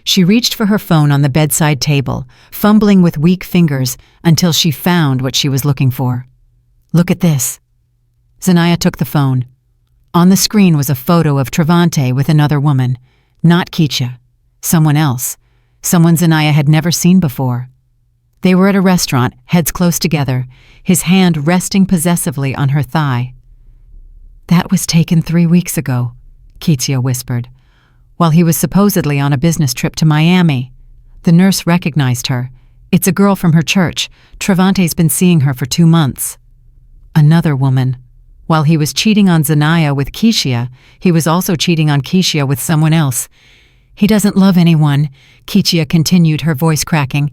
S1: She reached for her phone on the bedside table, fumbling with weak fingers until she found what she was looking for. "Look at this." Zanaya took the phone. On the screen was a photo of Travante with another woman. Not Keisha. Someone else. Someone Zanaya had never seen before. They were at a restaurant, heads close together, his hand resting possessively on her thigh. "That was taken 3 weeks ago," Keisha whispered, "while he was supposedly on a business trip to Miami. The nurse recognized her. It's a girl from her church. Travante's been seeing her for 2 months." Another woman. While he was cheating on Zanaya with Keisha, he was also cheating on Keisha with someone else. "He doesn't love anyone," Keisha continued, her voice cracking.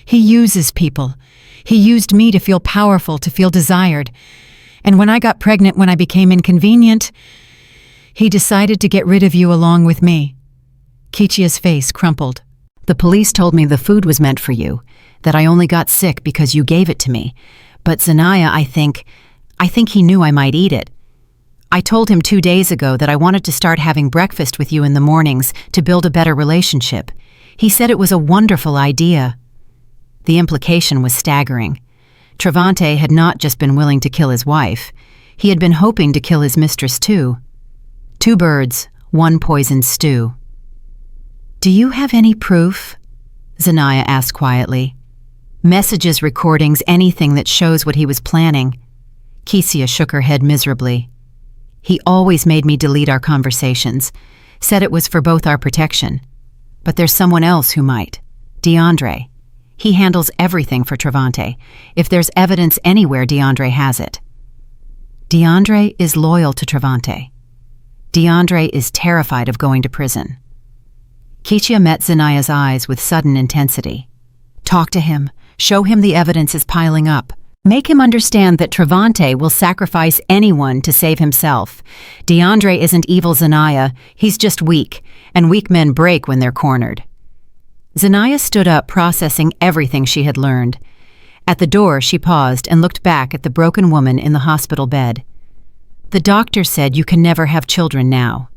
S1: "He uses people. He used me to feel powerful, to feel desired. And when I got pregnant, when I became inconvenient, he decided to get rid of you along with me." Keisha's face crumpled. "The police told me the food was meant for you, that I only got sick because you gave it to me. But Zanaya, I think he knew I might eat it. I told him 2 days ago that I wanted to start having breakfast with you in the mornings to build a better relationship. He said it was a wonderful idea." The implication was staggering. Travante had not just been willing to kill his wife. He had been hoping to kill his mistress too. 2 birds, 1 poisoned stew. "Do you have any proof?" Zanaya asked quietly. "Messages, recordings, anything that shows what he was planning." Keisha shook her head miserably. "He always made me delete our conversations, said it was for both our protection. But there's someone else who might. DeAndre. He handles everything for Travante. If there's evidence anywhere, DeAndre has it." "DeAndre is loyal to Travante. DeAndre is terrified of going to prison." Keisha met Zanaya's eyes with sudden intensity. "Talk to him. Show him the evidence is piling up. Make him understand that Travante will sacrifice anyone to save himself. DeAndre isn't evil, Zanaya. He's just weak, and weak men break when they're cornered." Zanaya stood up, processing everything she had learned. At the door, she paused and looked back at the broken woman in the hospital bed. "The doctor said you can never have children now."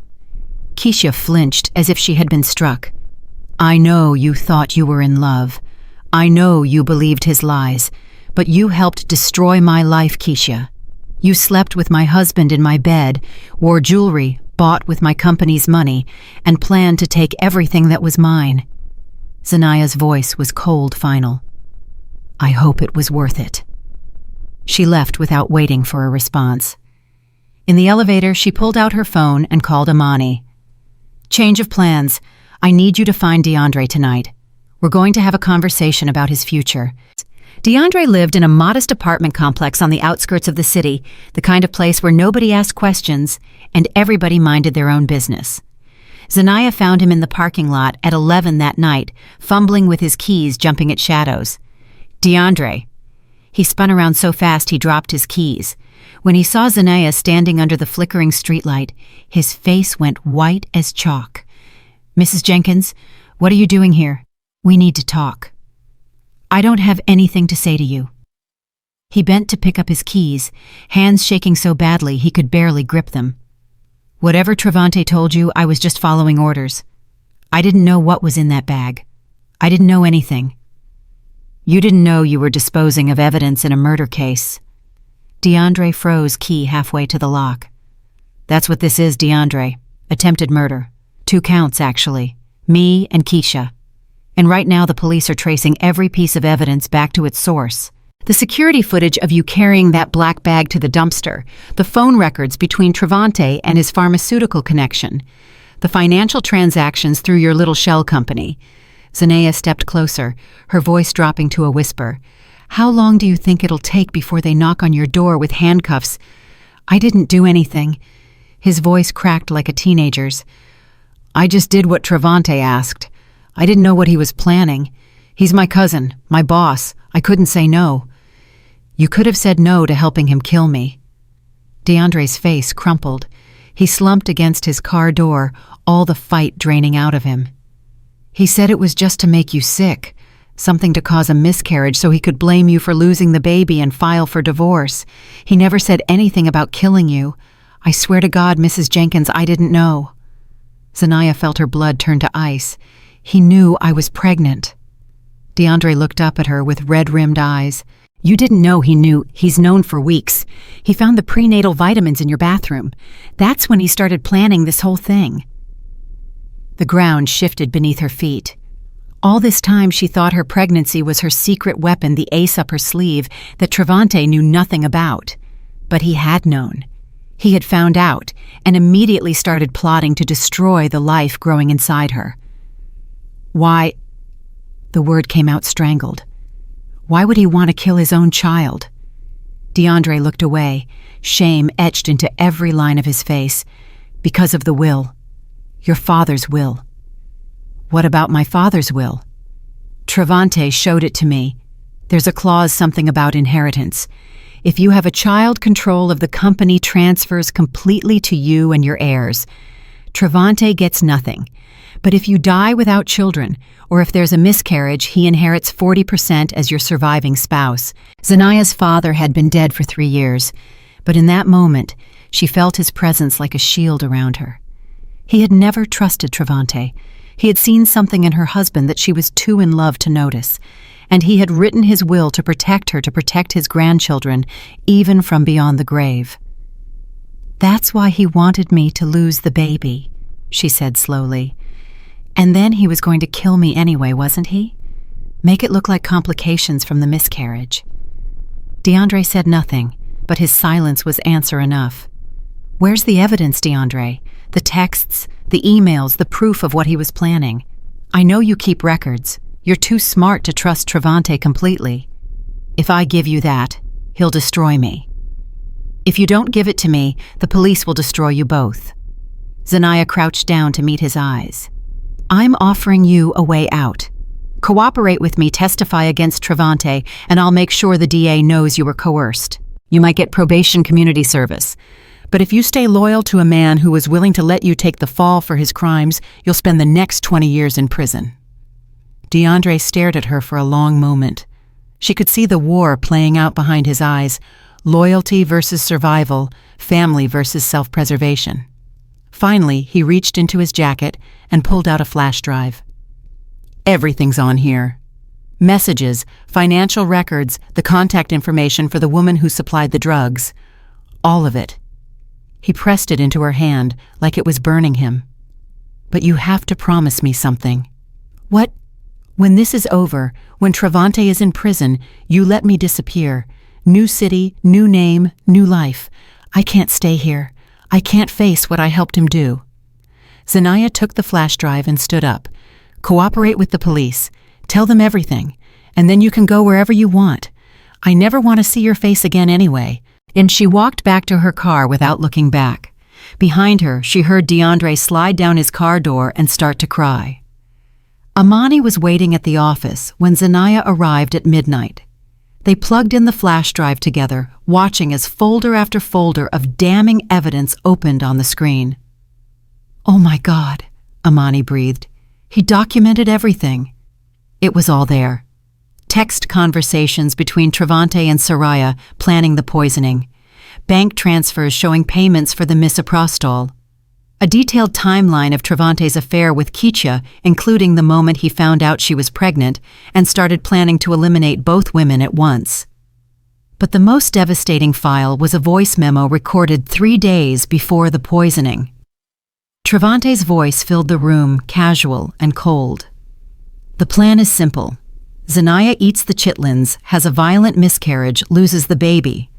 S1: Keisha flinched as if she had been struck. "I know you thought you were in love. I know you believed his lies. But you helped destroy my life, Keisha. You slept with my husband in my bed, wore jewelry bought with my company's money, and planned to take everything that was mine." Zanaya's voice was cold, final. "I hope it was worth it." She left without waiting for a response. In the elevator, she pulled out her phone and called Amani. "Change of plans. I need you to find DeAndre tonight. We're going to have a conversation about his future." DeAndre lived in a modest apartment complex on the outskirts of the city, the kind of place where nobody asked questions and everybody minded their own business. Zanaya found him in the parking lot at 11 that night, fumbling with his keys, jumping at shadows. "DeAndre." He spun around so fast he dropped his keys. When he saw Zanaya standing under the flickering streetlight, his face went white as chalk. "Mrs. Jenkins, what are you doing here? We need to talk." "I don't have anything to say to you." He bent to pick up his keys, hands shaking so badly he could barely grip them. "Whatever Travante told you, I was just following orders. I didn't know what was in that bag. I didn't know anything." "You didn't know you were disposing of evidence in a murder case." DeAndre froze key halfway to the lock. "That's what this is, DeAndre. Attempted murder. 2 counts, actually. Me and Keisha. And right now the police are tracing every piece of evidence back to its source. The security footage of you carrying that black bag to the dumpster, the phone records between Travante and his pharmaceutical connection, the financial transactions through your little shell company." Zanaya stepped closer, her voice dropping to a whisper. "How long do you think it'll take before they knock on your door with handcuffs?" "I didn't do anything." His voice cracked like a teenager's. "I just did what Travante asked. I didn't know what he was planning. He's my cousin, my boss. I couldn't say no." "You could have said no to helping him kill me." DeAndre's face crumpled. He slumped against his car door, all the fight draining out of him. "He said it was just to make you sick, something to cause a miscarriage so he could blame you for losing the baby and file for divorce. He never said anything about killing you. I swear to God, Mrs. Jenkins, I didn't know." Zanaya felt her blood turn to ice. "He knew I was pregnant." DeAndre looked up at her with red-rimmed eyes. You didn't know he knew. He's known for weeks. He found the prenatal vitamins in your bathroom. That's when he started planning this whole thing. The ground shifted beneath her feet. All this time she thought her pregnancy was her secret weapon, the ace up her sleeve that Travante knew nothing about. But he had known. He had found out and immediately started plotting to destroy the life growing inside her. Why? The word came out strangled. Why would he want to kill his own child? DeAndre looked away, shame etched into every line of his face. Because of the will. Your father's will. What about my father's will? Travante showed it to me. There's a clause something about inheritance. If you have a child, control of the company transfers completely to you and your heirs. Travante gets nothing. But if you die without children, or if there's a miscarriage, he inherits 40% as your surviving spouse. Zanaya's father had been dead for 3 years, but in that moment, she felt his presence like a shield around her. He had never trusted Travante. He had seen something in her husband that she was too in love to notice, and he had written his will to protect her, to protect his grandchildren, even from beyond the grave. That's why he wanted me to lose the baby, she said slowly. And then he was going to kill me anyway, wasn't he? Make it look like complications from the miscarriage. DeAndre said nothing, but his silence was answer enough. Where's the evidence, DeAndre? The texts, the emails, the proof of what he was planning. I know you keep records. You're too smart to trust Travante completely. If I give you that, he'll destroy me. If you don't give it to me, the police will destroy you both. Zanaya crouched down to meet his eyes. I'm offering you a way out. Cooperate with me, testify against Travante, and I'll make sure the DA knows you were coerced. You might get probation community service. But if you stay loyal to a man who was willing to let you take the fall for his crimes, you'll spend the next 20 years in prison. DeAndre stared at her for a long moment. She could see the war playing out behind his eyes, loyalty versus survival, family versus self-preservation. Finally, he reached into his jacket and pulled out a flash drive. Everything's on here. Messages, financial records, the contact information for the woman who supplied the drugs. All of it. He pressed it into her hand like it was burning him. But you have to promise me something. What? When this is over, when Travante is in prison, you let me disappear. New city, new name, new life. I can't stay here. I can't face what I helped him do. Zanaya took the flash drive and stood up. Cooperate with the police. Tell them everything. And then you can go wherever you want. I never want to see your face again anyway. And she walked back to her car without looking back. Behind her, she heard DeAndre slide down his car door and start to cry. Amani was waiting at the office when Zanaya arrived at midnight. They plugged in the flash drive together, watching as folder after folder of damning evidence opened on the screen. Oh my God, Amani breathed. He documented everything. It was all there. Text conversations between Travante and Soraya planning the poisoning. Bank transfers showing payments for the misoprostol. A detailed timeline of Travante's affair with Kicha, including the moment he found out she was pregnant and started planning to eliminate both women at once. But the most devastating file was a voice memo recorded 3 days before the poisoning. Travante's voice filled the room, casual and cold. The plan is simple. Zanaya eats the chitlins, has a violent miscarriage, loses the baby.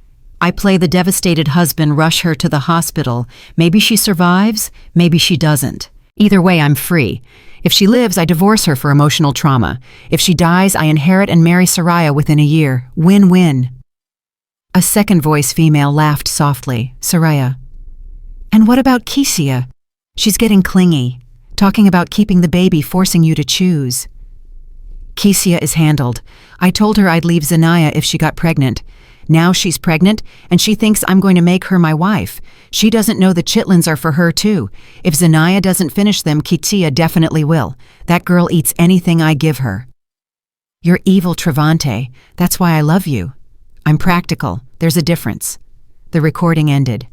S1: I play the devastated husband, rush her to the hospital. Maybe she survives, maybe she doesn't. Either way, I'm free. If she lives, I divorce her for emotional trauma. If she dies, I inherit and marry Soraya within a year. Win-win. A second voice female laughed softly. Soraya. And what about Kesia? She's getting clingy, talking about keeping the baby, forcing you to choose. Kesia is handled. I told her I'd leave Zanaya if she got pregnant. Now she's pregnant, and she thinks I'm going to make her my wife. She doesn't know the chitlins are for her, too. If Zanaya doesn't finish them, Kesia definitely will. That girl eats anything I give her. You're evil, Travante. That's why I love you. I'm practical. There's a difference. The recording ended.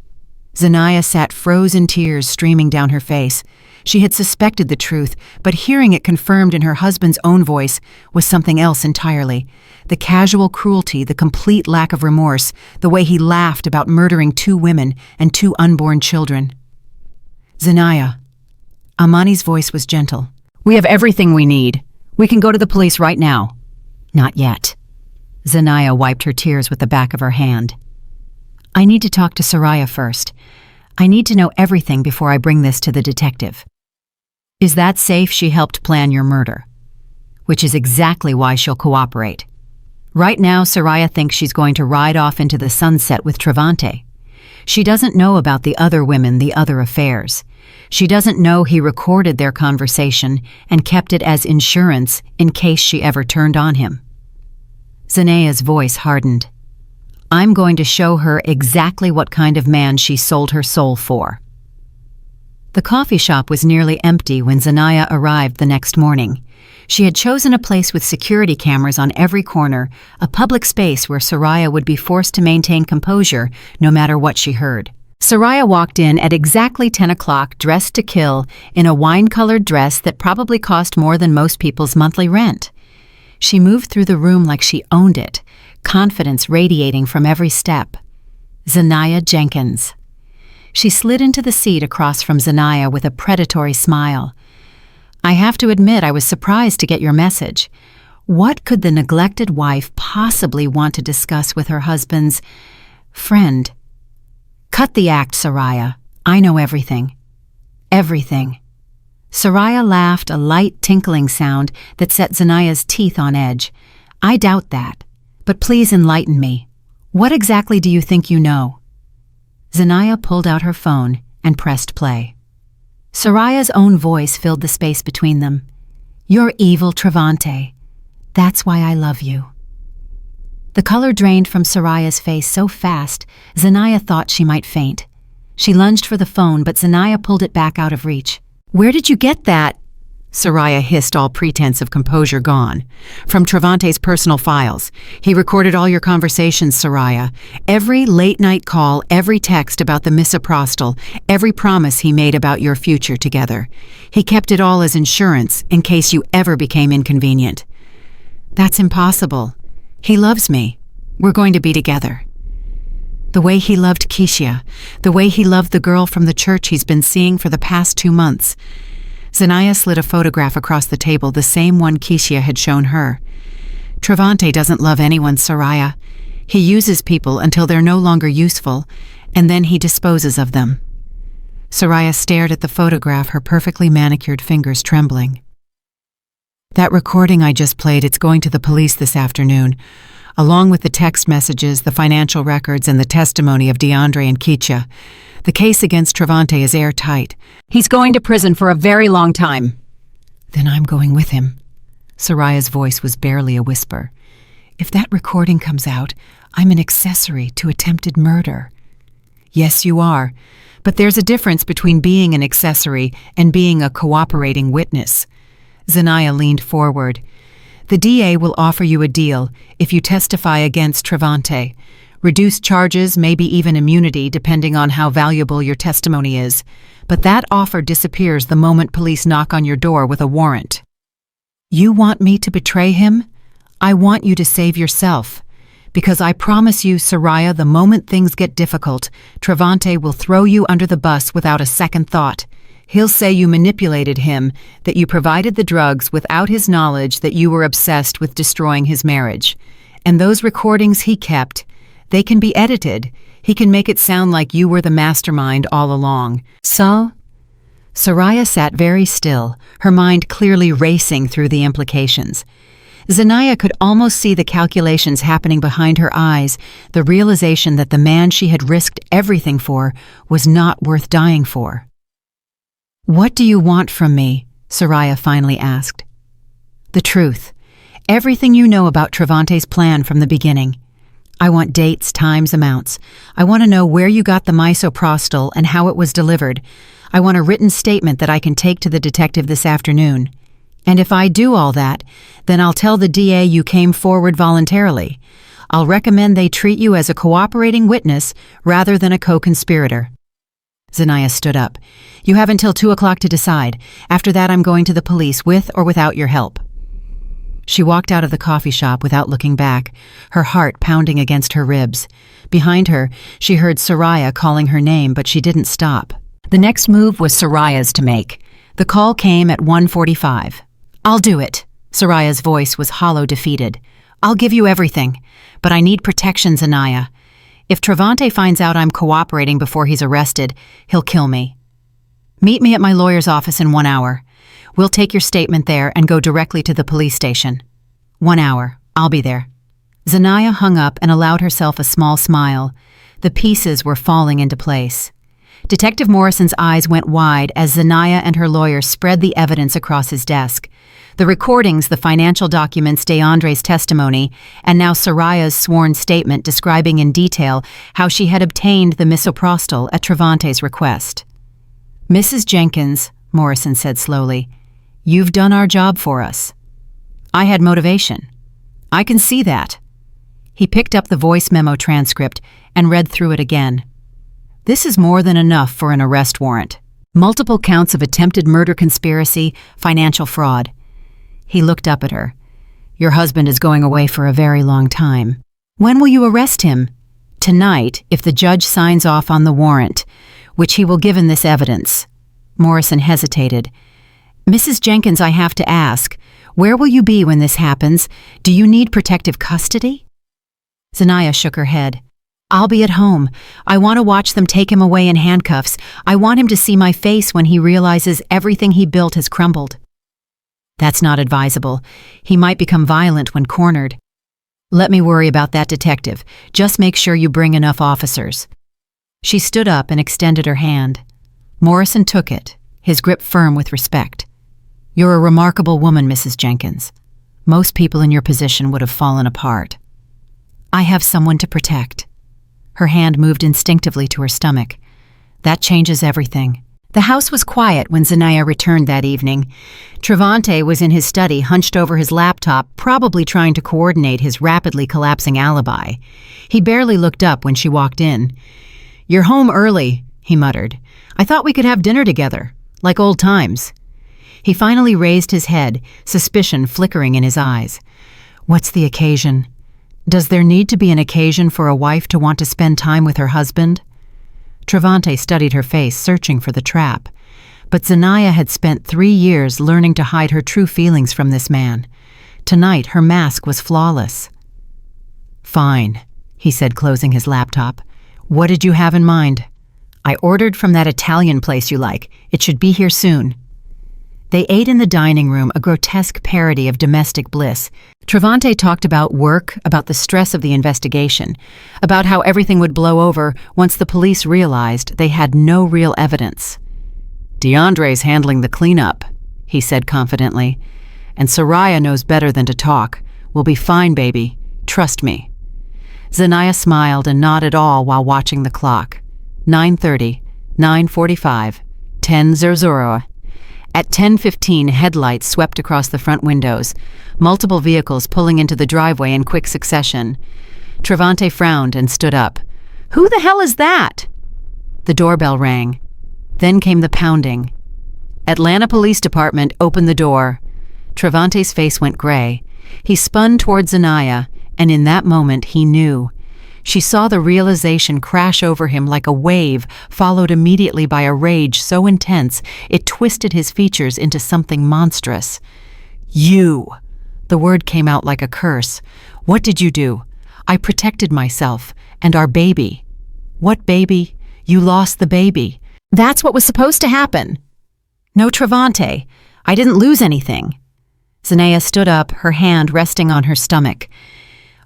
S1: Zanaya sat frozen, tears streaming down her face. She had suspected the truth, but hearing it confirmed in her husband's own voice was something else entirely. The casual cruelty, the complete lack of remorse, the way he laughed about murdering 2 women and 2 unborn children. Zanaya. Amani's voice was gentle. We have everything we need. We can go to the police right now. Not yet. Zanaya wiped her tears with the back of her hand. I need to talk to Soraya first. I need to know everything before I bring this to the detective. Is that safe? She helped plan your murder. Which is exactly why she'll cooperate. Right now, Soraya thinks she's going to ride off into the sunset with Travante. She doesn't know about the other women, the other affairs. She doesn't know he recorded their conversation and kept it as insurance in case she ever turned on him. Zanaya's voice hardened. I'm going to show her exactly what kind of man she sold her soul for. The coffee shop was nearly empty when Zanaya arrived the next morning. She had chosen a place with security cameras on every corner, a public space where Soraya would be forced to maintain composure no matter what she heard. Soraya walked in at exactly 10 o'clock, dressed to kill, in a wine-colored dress that probably cost more than most people's monthly rent. She moved through the room like she owned it, confidence radiating from every step. Zanaya Jenkins. She slid into the seat across from Zanaya with a predatory smile. I have to admit I was surprised to get your message. What could the neglected wife possibly want to discuss with her husband's friend? Cut the act, Soraya. I know everything. Everything. Soraya laughed, a light tinkling sound that set Zanaya's teeth on edge. I doubt that. But please enlighten me. What exactly do you think you know? Zanaya pulled out her phone and pressed play. Soraya's own voice filled the space between them. You're evil, Travante. That's why I love you. The color drained from Soraya's face so fast, Zanaya thought she might faint. She lunged for the phone, but Zanaya pulled it back out of reach. Where did you get that? Soraya hissed, all pretense of composure gone. From Travante's personal files. He recorded all your conversations, Soraya. Every late-night call, every text about the misoprostol, every promise he made about your future together. He kept it all as insurance in case you ever became inconvenient. That's impossible. He loves me. We're going to be together. The way he loved Keisha, the way he loved the girl from the church he's been seeing for the past 2 months. Zanaya slid a photograph across the table, the same one Keisha had shown her. Travante doesn't love anyone, Soraya. He uses people until they're no longer useful, and then he disposes of them. Soraya stared at the photograph, her perfectly manicured fingers trembling. That recording I just played, it's going to the police this afternoon, along with the text messages, the financial records, and the testimony of DeAndre and Keisha. The case against Travante is airtight. He's going to prison for a very long time. Then I'm going with him. Soraya's voice was barely a whisper. If that recording comes out, I'm an accessory to attempted murder. Yes, you are. But there's a difference between being an accessory and being a cooperating witness. Zanaya leaned forward. The DA will offer you a deal if you testify against Travante. Reduced charges, maybe even immunity, depending on how valuable your testimony is. But that offer disappears the moment police knock on your door with a warrant. You want me to betray him? I want you to save yourself. Because I promise you, Soraya, the moment things get difficult, Travante will throw you under the bus without a second thought. He'll say you manipulated him, that you provided the drugs without his knowledge, that you were obsessed with destroying his marriage. And those recordings he kept, they can be edited. He can make it sound like you were the mastermind all along. So? Soraya sat very still, her mind clearly racing through the implications. Zanaya could almost see the calculations happening behind her eyes, the realization that the man she had risked everything for was not worth dying for. What do you want from me? Soraya finally asked. The truth. Everything you know about Travante's plan from the beginning. I want dates, times, amounts. I want to know where you got the misoprostol and how it was delivered. I want a written statement that I can take to the detective this afternoon. And if I do all that, then I'll tell the DA you came forward voluntarily. I'll recommend they treat you as a cooperating witness rather than a co-conspirator. Zanaya stood up. You have until 2 o'clock to decide. After that, I'm going to the police with or without your help. She walked out of the coffee shop without looking back, her heart pounding against her ribs. Behind her, she heard Soraya calling her name, but she didn't stop. The next move was Soraya's to make. The call came at 1:45. I'll do it. Soraya's voice was hollow, defeated. I'll give you everything, but I need protection, Zanaya. If Travante finds out I'm cooperating before he's arrested, he'll kill me. Meet me at my lawyer's office in 1 hour. We'll take your statement there and go directly to the police station. 1 hour. I'll be there. Zanaya hung up and allowed herself a small smile. The pieces were falling into place. Detective Morrison's eyes went wide as Zanaya and her lawyer spread the evidence across his desk. The recordings, the financial documents, DeAndre's testimony, and now Soraya's sworn statement describing in detail how she had obtained the misoprostol at Travante's request. Mrs. Jenkins, Morrison said slowly, you've done our job for us. I had motivation. I can see that. He picked up the voice memo transcript and read through it again. This is more than enough for an arrest warrant. Multiple counts of attempted murder conspiracy, financial fraud. He looked up at her. Your husband is going away for a very long time. When will you arrest him? Tonight, if the judge signs off on the warrant, which he will give in this evidence. Morrison hesitated. Mrs. Jenkins, I have to ask, where will you be when this happens? Do you need protective custody? Zanaya shook her head. I'll be at home. I want to watch them take him away in handcuffs. I want him to see my face when he realizes everything he built has crumbled. That's not advisable. He might become violent when cornered. Let me worry about that, detective. Just make sure you bring enough officers. She stood up and extended her hand. Morrison took it, his grip firm with respect. You're a remarkable woman, Mrs. Jenkins. Most people in your position would have fallen apart. I have someone to protect. Her hand moved instinctively to her stomach. That changes everything. The house was quiet when Zanaya returned that evening. Travante was in his study, hunched over his laptop, probably trying to coordinate his rapidly collapsing alibi. He barely looked up when she walked in. You're home early, he muttered. I thought we could have dinner together, like old times. He finally raised his head, suspicion flickering in his eyes. What's the occasion? Does there need to be an occasion for a wife to want to spend time with her husband? Travante studied her face, searching for the trap. But Zanaya had spent 3 years learning to hide her true feelings from this man. Tonight, her mask was flawless. Fine, he said, closing his laptop. What did you have in mind? I ordered from that Italian place you like. It should be here soon. They ate in the dining room, a grotesque parody of domestic bliss. Travante talked about work, about the stress of the investigation, about how everything would blow over once the police realized they had no real evidence. DeAndre's handling the cleanup, he said confidently. And Soraya knows better than to talk. We'll be fine, baby. Trust me. Zanaya smiled and nodded all while watching the clock. 9:30, 9:45, 10:00. At 10:15, headlights swept across the front windows, multiple vehicles pulling into the driveway in quick succession. Travante frowned and stood up. Who the hell is that? The doorbell rang. Then came the pounding. Atlanta Police Department opened the door. Travante's face went gray. He spun toward Zanaya, and in that moment he knew. She saw the realization crash over him like a wave, followed immediately by a rage so intense it twisted his features into something monstrous. You! The word came out like a curse. What did you do? I protected myself, and our baby. What baby? You lost the baby. That's what was supposed to happen. No, Travante. I didn't lose anything. Zanaya stood up, her hand resting on her stomach.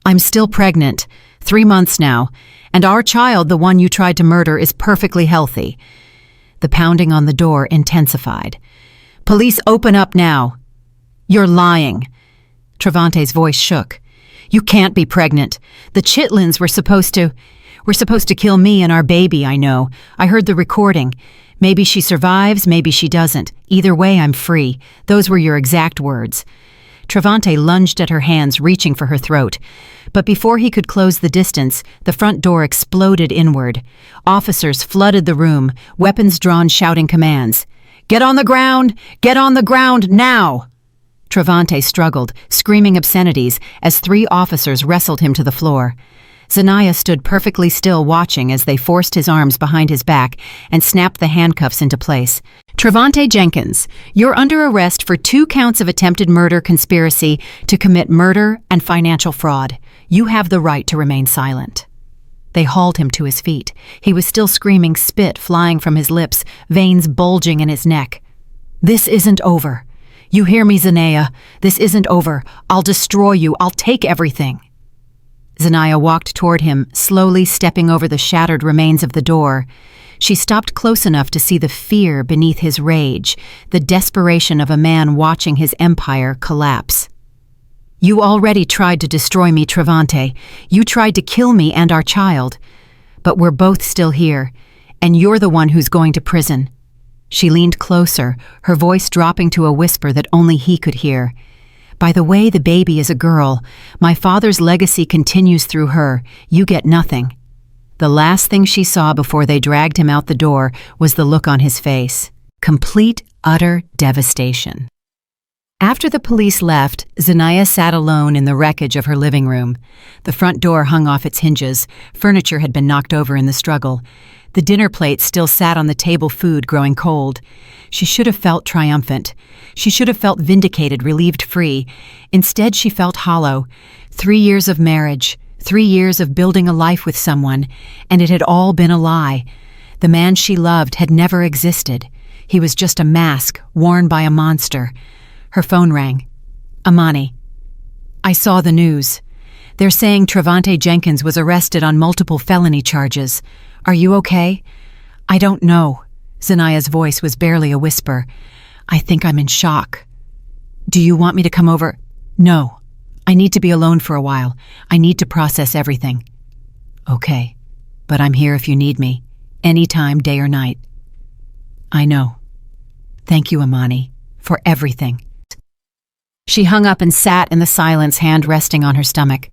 S1: I'm still pregnant. 3 months now, and our child, the one you tried to murder, is perfectly healthy. The pounding on the door intensified. Police, open up now. You're lying. Travante's voice shook. You can't be pregnant. The Chitlins were supposed to kill me and our baby, I know. I heard the recording. Maybe she survives, maybe she doesn't. Either way, I'm free. Those were your exact words. Travante lunged at her hands, reaching for her throat. But before he could close the distance, the front door exploded inward. Officers flooded the room, weapons drawn, shouting commands. "Get on the ground! Get on the ground, now!" Travante struggled, screaming obscenities, as 3 officers wrestled him to the floor. Zanaya stood perfectly still, watching as they forced his arms behind his back and snapped the handcuffs into place. "Travante Jenkins, you're under arrest for 2 counts of attempted murder conspiracy to commit murder and financial fraud. You have the right to remain silent." They hauled him to his feet. He was still screaming, spit flying from his lips, veins bulging in his neck. "This isn't over. You hear me, Zanaya? This isn't over. I'll destroy you. I'll take everything." Zanaya walked toward him, slowly stepping over the shattered remains of the door. She stopped close enough to see the fear beneath his rage, the desperation of a man watching his empire collapse. "You already tried to destroy me, Travante. You tried to kill me and our child. But we're both still here, and you're the one who's going to prison." She leaned closer, her voice dropping to a whisper that only he could hear. "By the way, the baby is a girl. My father's legacy continues through her. You get nothing." The last thing she saw before they dragged him out the door was the look on his face. Complete, utter devastation. After the police left, Zanaya sat alone in the wreckage of her living room. The front door hung off its hinges. Furniture had been knocked over in the struggle. The dinner plate still sat on the table, food growing cold. She should have felt triumphant. She should have felt vindicated, relieved, free. Instead, she felt hollow. 3 years of marriage, 3 years of building a life with someone, and it had all been a lie. The man she loved had never existed. He was just a mask worn by a monster. Her phone rang. "Amani. I saw the news. They're saying Travante Jenkins was arrested on multiple felony charges. Are you okay?" "I don't know." Zanaya's voice was barely a whisper. "I think I'm in shock." "Do you want me to come over?" "No. I need to be alone for a while. I need to process everything." "Okay. But I'm here if you need me. Anytime, day or night." "I know. Thank you, Amani, for everything." She hung up and sat in the silence, hand resting on her stomach.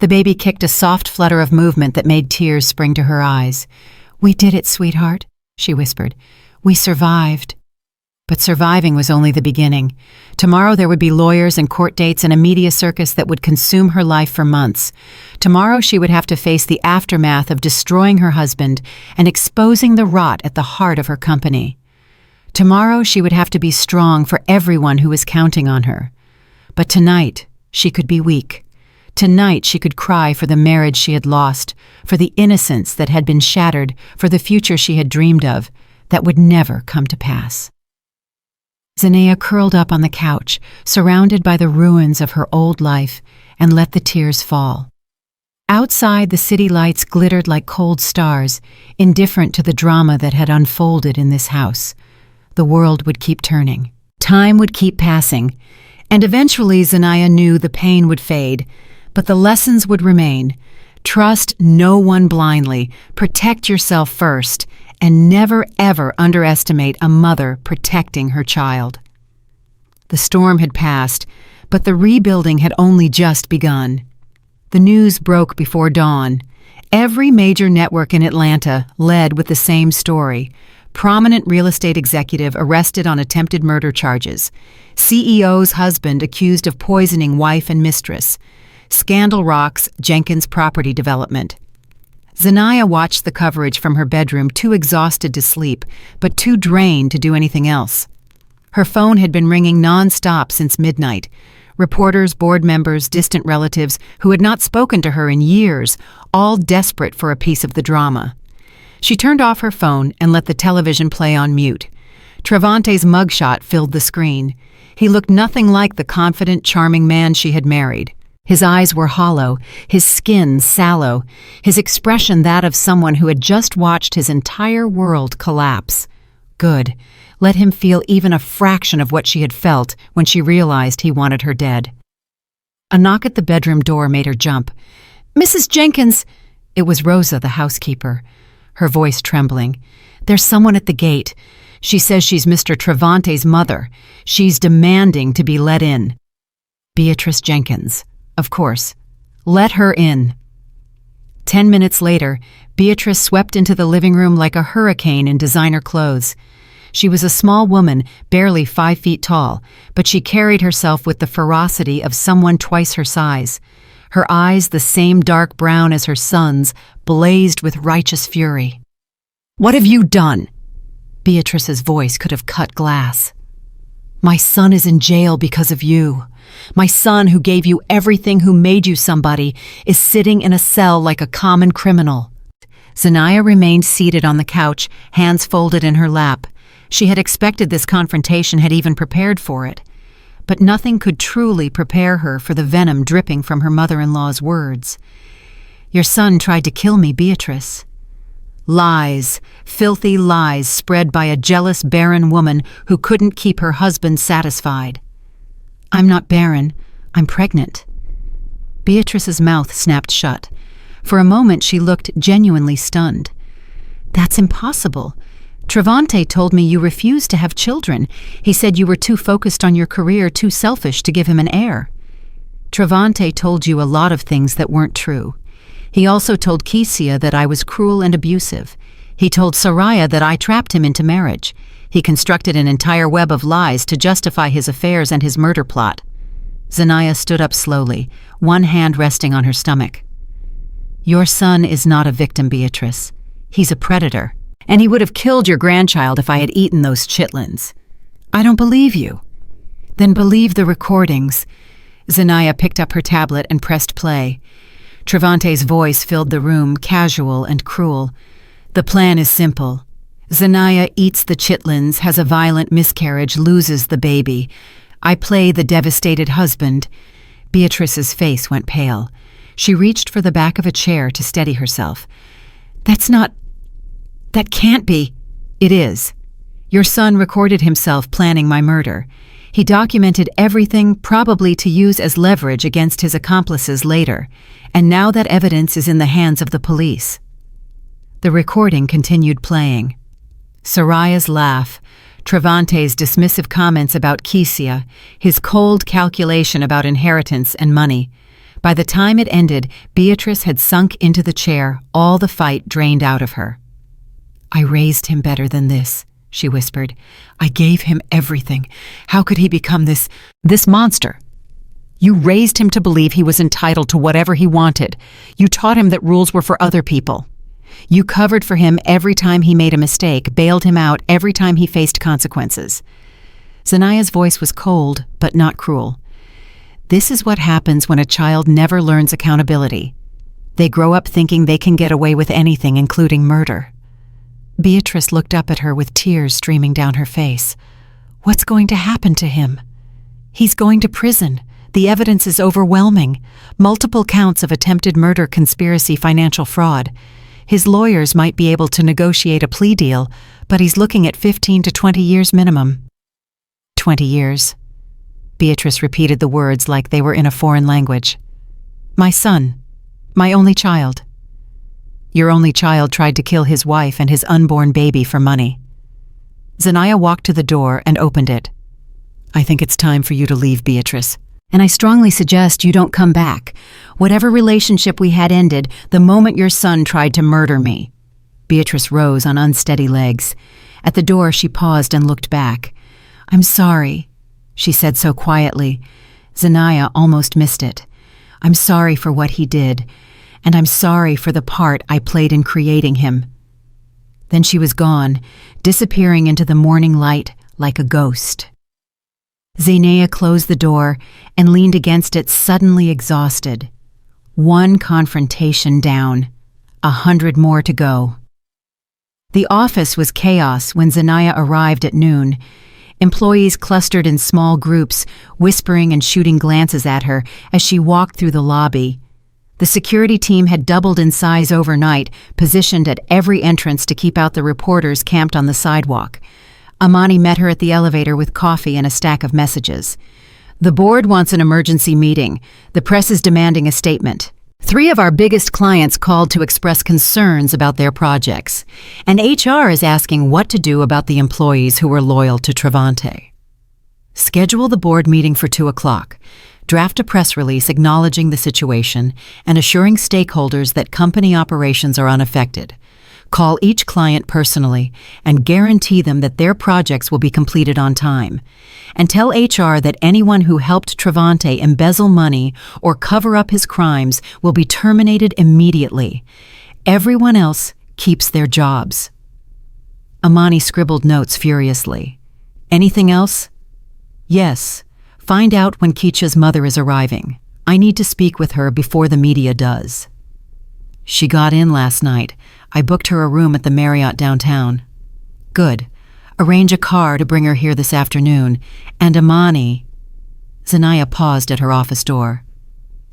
S1: The baby kicked a soft flutter of movement that made tears spring to her eyes. "We did it, sweetheart," she whispered. "We survived." But surviving was only the beginning. Tomorrow there would be lawyers and court dates and a media circus that would consume her life for months. Tomorrow she would have to face the aftermath of destroying her husband and exposing the rot at the heart of her company. Tomorrow she would have to be strong for everyone who was counting on her. But tonight she could be weak. Tonight she could cry for the marriage she had lost, for the innocence that had been shattered, for the future she had dreamed of, that would never come to pass. Zanaya curled up on the couch, surrounded by the ruins of her old life, and let the tears fall. Outside, the city lights glittered like cold stars, indifferent to the drama that had unfolded in this house. The world would keep turning. Time would keep passing, and eventually Zanaya knew the pain would fade, but the lessons would remain. Trust no one blindly, protect yourself first, and never ever underestimate a mother protecting her child. The storm had passed, but the rebuilding had only just begun. The news broke before dawn. Every major network in Atlanta led with the same story. Prominent real estate executive arrested on attempted murder charges. CEO's husband accused of poisoning wife and mistress. Scandal rocks Jenkins property development. Zanaya watched the coverage from her bedroom, too exhausted to sleep, but too drained to do anything else. Her phone had been ringing non-stop since midnight. Reporters, board members, distant relatives who had not spoken to her in years, all desperate for a piece of the drama. She turned off her phone and let the television play on mute. Travante's mugshot filled the screen. He looked nothing like the confident, charming man she had married. His eyes were hollow, his skin sallow, his expression that of someone who had just watched his entire world collapse. Good. Let him feel even a fraction of what she had felt when she realized he wanted her dead. A knock at the bedroom door made her jump. "Mrs. Jenkins!" It was Rosa, the housekeeper, her voice trembling. "There's someone at the gate. She says she's Mr. Travante's mother. She's demanding to be let in." Beatrice Jenkins. Of course. Let her in. 10 minutes later, Beatrice swept into the living room like a hurricane in designer clothes. She was a small woman, barely 5 feet tall, but she carried herself with the ferocity of someone twice her size. Her eyes, the same dark brown as her son's, blazed with righteous fury. "What have you done?" Beatrice's voice could have cut glass. "My son is in jail because of you. My son, who gave you everything, who made you somebody, is sitting in a cell like a common criminal." Zanaya remained seated on the couch, hands folded in her lap. She had expected this confrontation, had even prepared for it. But nothing could truly prepare her for the venom dripping from her mother-in-law's words. "Your son tried to kill me, Beatrice." Lies, filthy lies spread by a jealous, barren woman who couldn't keep her husband satisfied. "I'm not barren. I'm pregnant." Beatrice's mouth snapped shut. For a moment she looked genuinely stunned. "That's impossible. Travante told me you refused to have children. He said you were too focused on your career, too selfish to give him an heir." "Travante told you a lot of things that weren't true. He also told Kesia that I was cruel and abusive. He told Soraya that I trapped him into marriage. He constructed an entire web of lies to justify his affairs and his murder plot." Zanaya stood up slowly, one hand resting on her stomach. "Your son is not a victim, Beatrice. He's a predator. And he would have killed your grandchild if I had eaten those chitlins." "I don't believe you." "Then believe the recordings." Zanaya picked up her tablet and pressed play. Travante's voice filled the room, casual and cruel. "The plan is simple. Zanaya eats the chitlins, has a violent miscarriage, loses the baby. I play the devastated husband." Beatrice's face went pale. She reached for the back of a chair to steady herself. That can't be." "It is. Your son recorded himself planning my murder. He documented everything, probably to use as leverage against his accomplices later, and now that evidence is in the hands of the police." The recording continued playing. Soraya's laugh, Travante's dismissive comments about Kesia, his cold calculation about inheritance and money. By the time it ended, Beatrice had sunk into the chair, all the fight drained out of her. "I raised him better than this," she whispered. "I gave him everything. How could he become this monster? You raised him to believe he was entitled to whatever he wanted. You taught him that rules were for other people. You covered for him every time he made a mistake, bailed him out every time he faced consequences." Zanaya's voice was cold, but not cruel. "This is what happens when a child never learns accountability. They grow up thinking they can get away with anything, including murder." Beatrice looked up at her with tears streaming down her face. "What's going to happen to him?" "He's going to prison. The evidence is overwhelming. Multiple counts of attempted murder, conspiracy, financial fraud. His lawyers might be able to negotiate a plea deal, but he's looking at 15 to 20 years minimum." 20 years. Beatrice repeated the words like they were in a foreign language. "My son. My only child." "Your only child tried to kill his wife and his unborn baby for money." Zanaya walked to the door and opened it. "I think it's time for you to leave, Beatrice. And I strongly suggest you don't come back. Whatever relationship we had ended the moment your son tried to murder me." Beatrice rose on unsteady legs. At the door she paused and looked back. "I'm sorry," she said so quietly. Zanaya almost missed it. "I'm sorry for what he did, and I'm sorry for the part I played in creating him." Then she was gone, disappearing into the morning light like a ghost. Zainaya closed the door and leaned against it, suddenly exhausted. One confrontation down, 100 more to go. The office was chaos when Zanaya arrived at noon. Employees clustered in small groups, whispering and shooting glances at her as she walked through the lobby. The security team had doubled in size overnight, positioned at every entrance to keep out the reporters camped on the sidewalk. Amani met her at the elevator with coffee and a stack of messages. "The board wants an emergency meeting. The press is demanding a statement. 3 of our biggest clients called to express concerns about their projects, and HR is asking what to do about the employees who were loyal to Travante. Schedule the board meeting for 2 o'clock. Draft a press release acknowledging the situation and assuring stakeholders that company operations are unaffected. Call each client personally and guarantee them that their projects will be completed on time. And tell HR that anyone who helped Travante embezzle money or cover up his crimes will be terminated immediately. Everyone else keeps their jobs. Amani scribbled notes furiously. Anything else? Yes. Find out when Keisha's mother is arriving. I need to speak with her before the media does. She got in last night. I booked her a room at the Marriott downtown. Good. Arrange a car to bring her here this afternoon. And Amani... Zanaya paused at her office door.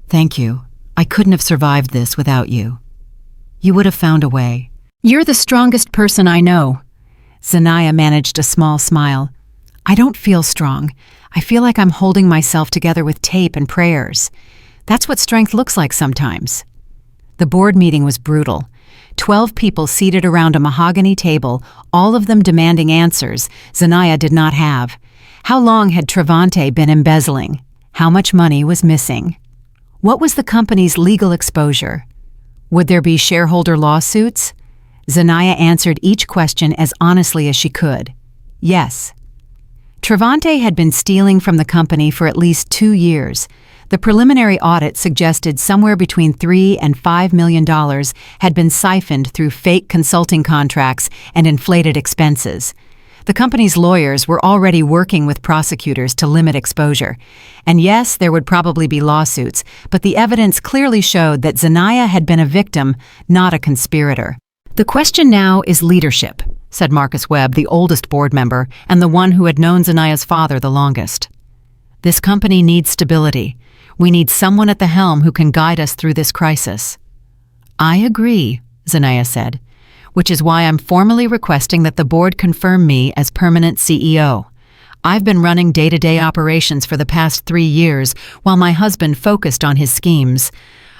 S1: Thank you. I couldn't have survived this without you. You would have found a way. You're the strongest person I know. Zanaya managed a small smile. I don't feel strong. I feel like I'm holding myself together with tape and prayers. That's what strength looks like sometimes. The board meeting was brutal. 12 people seated around a mahogany table, all of them demanding answers Zanaya did not have. How long had Travante been embezzling? How much money was missing? What was the company's legal exposure? Would there be shareholder lawsuits? Zanaya answered each question as honestly as she could. Yes. Travante had been stealing from the company for at least 2 years. The preliminary audit suggested somewhere between $3 and $5 million had been siphoned through fake consulting contracts and inflated expenses. The company's lawyers were already working with prosecutors to limit exposure. And yes, there would probably be lawsuits, but the evidence clearly showed that Zanaya had been a victim, not a conspirator. The question now is leadership, said Marcus Webb, the oldest board member and the one who had known Zanaya's father the longest. This company needs stability. We need someone at the helm who can guide us through this crisis. I agree, Zanaya said, which is why I'm formally requesting that the board confirm me as permanent CEO. I've been running day-to-day operations for the past 3 years while my husband focused on his schemes.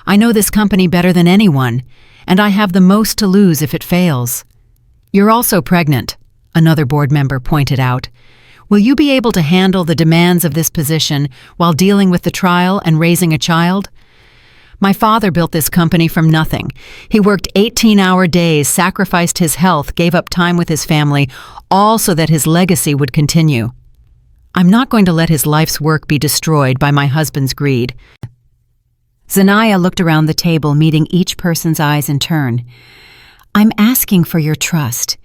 S1: I know this company better than anyone, and I have the most to lose if it fails. You're also pregnant, another board member pointed out. Will you be able to handle the demands of this position while dealing with the trial and raising a child? My father built this company from nothing. He worked 18-hour days, sacrificed his health, gave up time with his family, all so that his legacy would continue. I'm not going to let his life's work be destroyed by my husband's greed. Zanaya looked around the table, meeting each person's eyes in turn. I'm asking for your trust.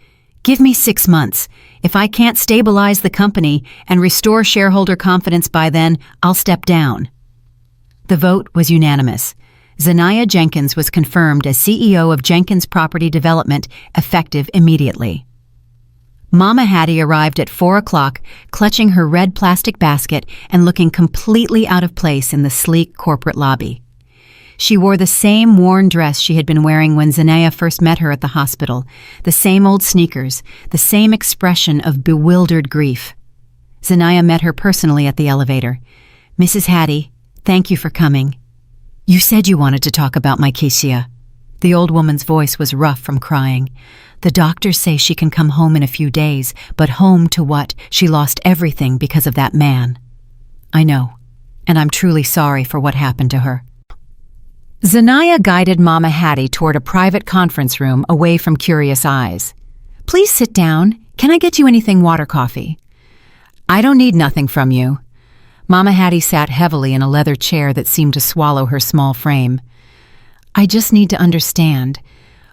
S1: Give me 6 months. If I can't stabilize the company and restore shareholder confidence by then, I'll step down. The vote was unanimous. Zanaya Jenkins was confirmed as CEO of Jenkins Property Development, effective immediately. Mama Hattie arrived at 4 o'clock, clutching her red plastic basket and looking completely out of place in the sleek corporate lobby. She wore the same worn dress she had been wearing when Zanaya first met her at the hospital, the same old sneakers, the same expression of bewildered grief. Zanaya met her personally at the elevator. Mrs. Hattie, thank you for coming. You said you wanted to talk about my Keisha. The old woman's voice was rough from crying. The doctors say she can come home in a few days, but home to what? She lost everything because of that man. I know, and I'm truly sorry for what happened to her. Zanaya guided Mama Hattie toward a private conference room away from curious eyes. Please sit down. Can I get you anything, water, coffee? I don't need nothing from you. Mama Hattie sat heavily in a leather chair that seemed to swallow her small frame. I just need to understand.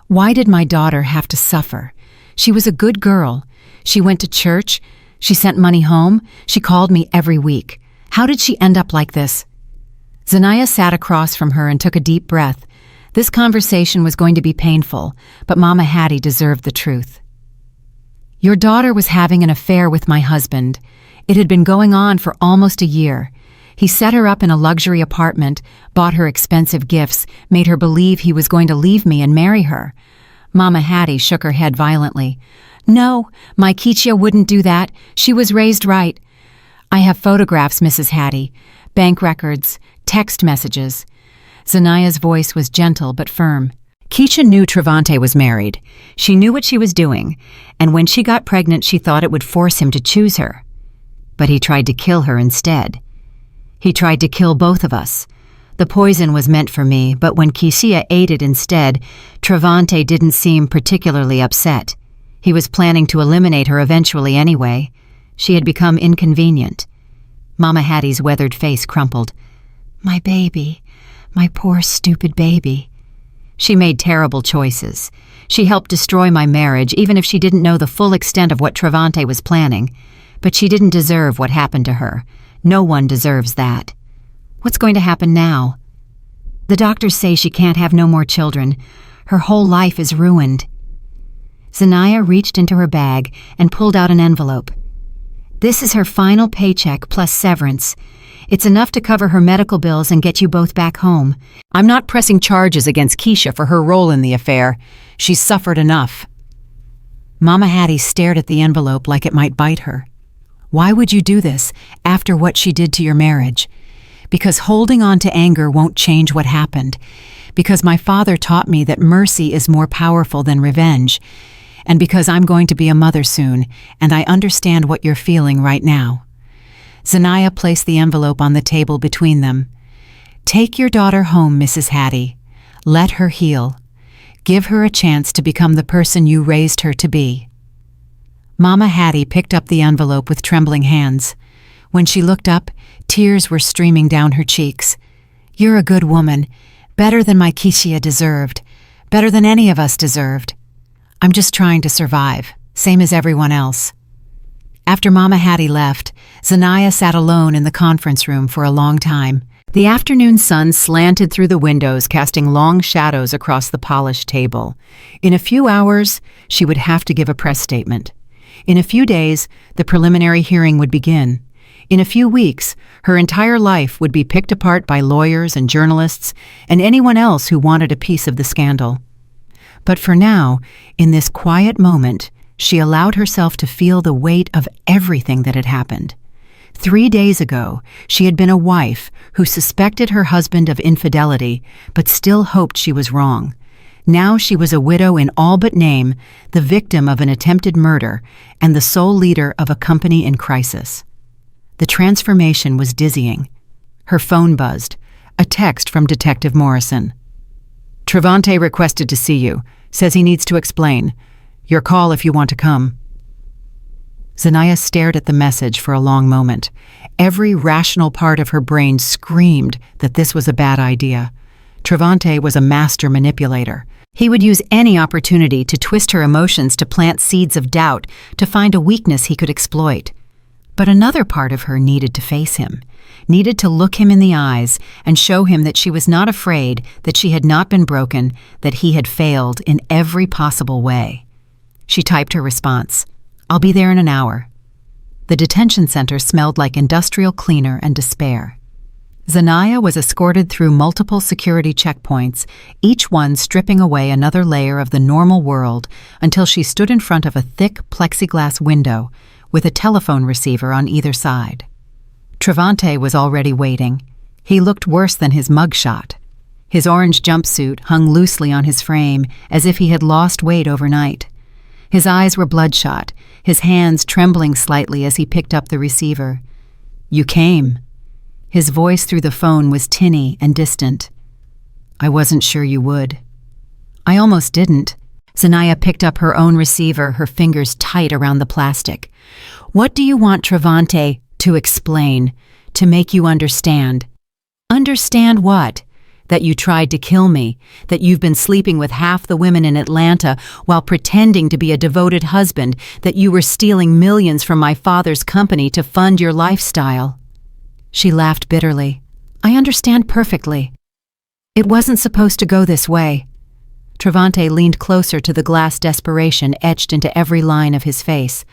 S1: Why did my daughter have to suffer? She was a good girl. She went to church. She sent money home. She called me every week. How did she end up like this? Zanaya sat across from her and took a deep breath. This conversation was going to be painful, but Mama Hattie deserved the truth. Your daughter was having an affair with my husband. It had been going on for almost a year. He set her up in a luxury apartment, bought her expensive gifts, made her believe he was going to leave me and marry her. Mama Hattie shook her head violently. No, my Keisha wouldn't do that. She was raised right. I have photographs, Mrs. Hattie, bank records, text messages. Zanaya's voice was gentle but firm. Keisha knew Travante was married. She knew what she was doing, and when she got pregnant she thought it would force him to choose her. But he tried to kill her instead. He tried to kill both of us. The poison was meant for me, but when Kishia ate it instead, Travante didn't seem particularly upset. He was planning to eliminate her eventually anyway. She had become inconvenient. Mama Hattie's weathered face crumpled. My baby. My poor stupid baby. She made terrible choices. She helped destroy my marriage, even if she didn't know the full extent of what Travante was planning. But she didn't deserve what happened to her. No one deserves that. What's going to happen now? The doctors say she can't have no more children. Her whole life is ruined. Zanaya reached into her bag and pulled out an envelope. This is her final paycheck plus severance. It's enough to cover her medical bills and get you both back home. I'm not pressing charges against Keisha for her role in the affair. She's suffered enough. Mama Hattie stared at the envelope like it might bite her. Why would you do this after what she did to your marriage? Because holding on to anger won't change what happened. Because my father taught me that mercy is more powerful than revenge. And because I'm going to be a mother soon, and I understand what you're feeling right now. Zanaya placed the envelope on the table between them. Take your daughter home, Mrs. Hattie. Let her heal. Give her a chance to become the person you raised her to be. Mama Hattie picked up the envelope with trembling hands. When she looked up, tears were streaming down her cheeks. You're a good woman, better than my Kishia deserved, better than any of us deserved. I'm just trying to survive, same as everyone else. After Mama Hattie left, Zanaya sat alone in the conference room for a long time. The afternoon sun slanted through the windows, casting long shadows across the polished table. In a few hours, she would have to give a press statement. In a few days, the preliminary hearing would begin. In a few weeks, her entire life would be picked apart by lawyers and journalists and anyone else who wanted a piece of the scandal. But for now, in this quiet moment, she allowed herself to feel the weight of everything that had happened. 3 days ago, she had been a wife who suspected her husband of infidelity, but still hoped she was wrong. Now she was a widow in all but name, the victim of an attempted murder, and the sole leader of a company in crisis. The transformation was dizzying. Her phone buzzed. A text from Detective Morrison. Travante requested to see you. Says he needs to explain. Your call if you want to come. Zanaya stared at the message for a long moment. Every rational part of her brain screamed that this was a bad idea. Travante was a master manipulator. He would use any opportunity to twist her emotions to plant seeds of doubt, to find a weakness he could exploit. But another part of her needed to face him, needed to look him in the eyes and show him that she was not afraid, that she had not been broken, that he had failed in every possible way. She typed her response. I'll be there in an hour. The detention center smelled like industrial cleaner and despair. Zanaya was escorted through multiple security checkpoints, each one stripping away another layer of the normal world until she stood in front of a thick plexiglass window with a telephone receiver on either side. Travante was already waiting. He looked worse than his mugshot. His orange jumpsuit hung loosely on his frame as if he had lost weight overnight. His eyes were bloodshot, his hands trembling slightly as he picked up the receiver. You came. His voice through the phone was tinny and distant. I wasn't sure you would. I almost didn't. Zanaya picked up her own receiver, her fingers tight around the plastic. What do you want Travante to explain, to make you understand? Understand what? That you tried to kill me, that you've been sleeping with half the women in Atlanta while pretending to be a devoted husband, that you were stealing millions from my father's company to fund your lifestyle. She laughed bitterly. I understand perfectly. It wasn't supposed to go this way. Travante leaned closer to the glass desperation etched into every line of his face.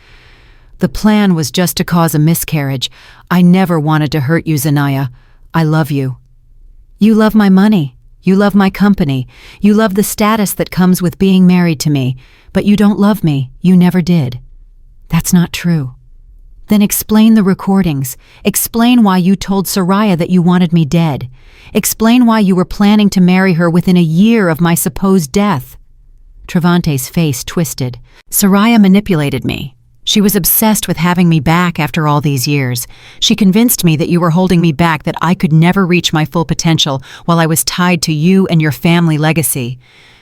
S1: The plan was just to cause a miscarriage. I never wanted to hurt you, Zanaya. I love you. You love my money. You love my company. You love the status that comes with being married to me. But you don't love me. You never did. That's not true. Then explain the recordings. Explain why you told Soraya that you wanted me dead. Explain why you were planning to marry her within a year of my supposed death. Travante's face twisted. Soraya manipulated me. She was obsessed with having me back after all these years. She convinced me that you were holding me back, that I could never reach my full potential while I was tied to you and your family legacy.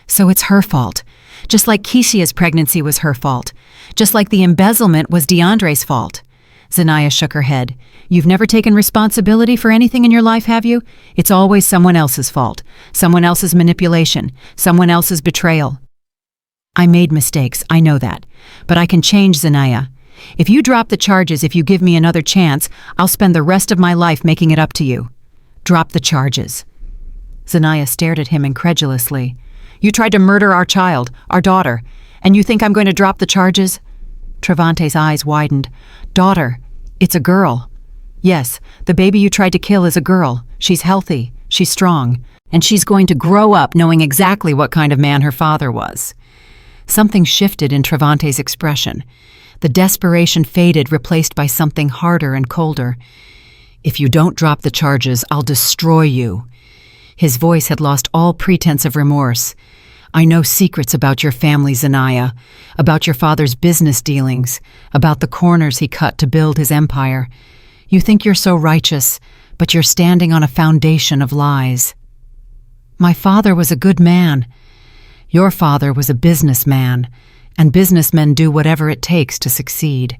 S1: So it's her fault. Just like Keisha's pregnancy was her fault. Just like the embezzlement was DeAndre's fault. Zanaya shook her head. You've never taken responsibility for anything in your life, have you? It's always someone else's fault. Someone else's manipulation. Someone else's betrayal. I made mistakes, I know that. But I can change, Zanaya. If you drop the charges, if you give me another chance, I'll spend the rest of my life making it up to you. Drop the charges. Zanaya stared at him incredulously. You tried to murder our child, our daughter, and you think I'm going to drop the charges? Travante's eyes widened. Daughter, it's a girl. Yes, the baby you tried to kill is a girl. She's healthy, she's strong, and she's going to grow up knowing exactly what kind of man her father was. Something shifted in Travante's expression. The desperation faded, replaced by something harder and colder. If you don't drop the charges, I'll destroy you. His voice had lost all pretense of remorse. I know secrets about your family, Zanaya, about your father's business dealings, about the corners he cut to build his empire. You think you're so righteous, but you're standing on a foundation of lies. My father was a good man. Your father was a businessman, and businessmen do whatever it takes to succeed.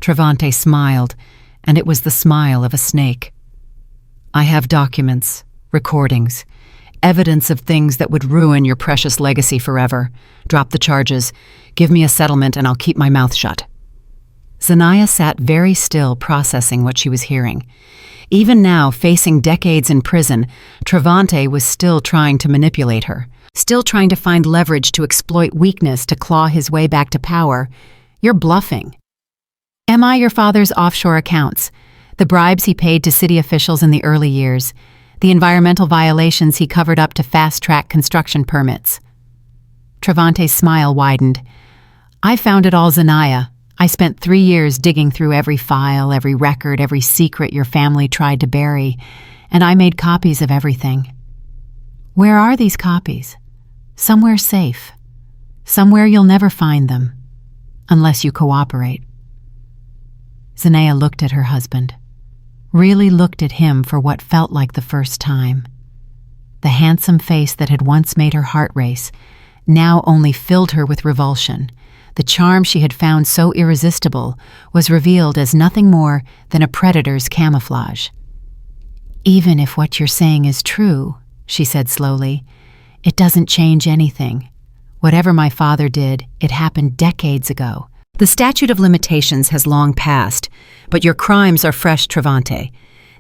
S1: Travante smiled, and it was the smile of a snake. I have documents, recordings, evidence of things that would ruin your precious legacy forever. Drop the charges. Give me a settlement and I'll keep my mouth shut. Zanaya sat very still, processing what she was hearing. Even now, facing decades in prison, Travante was still trying to manipulate her, still trying to find leverage to exploit weakness to claw his way back to power. You're bluffing. Am I your father's offshore accounts? The bribes he paid to city officials in the early years? The environmental violations he covered up to fast-track construction permits? Travante's smile widened. I found it all, Zanaya. I spent 3 years digging through every file, every record, every secret your family tried to bury, and I made copies of everything. Where are these copies? Somewhere safe. Somewhere you'll never find them, unless you cooperate. Zanaya looked at her husband, really looked at him for what felt like the first time. The handsome face that had once made her heart race now only filled her with revulsion. The charm she had found so irresistible was revealed as nothing more than a predator's camouflage. Even if what you're saying is true, she said slowly, it doesn't change anything. Whatever my father did, it happened decades ago. The statute of limitations has long passed, but your crimes are fresh, Travante.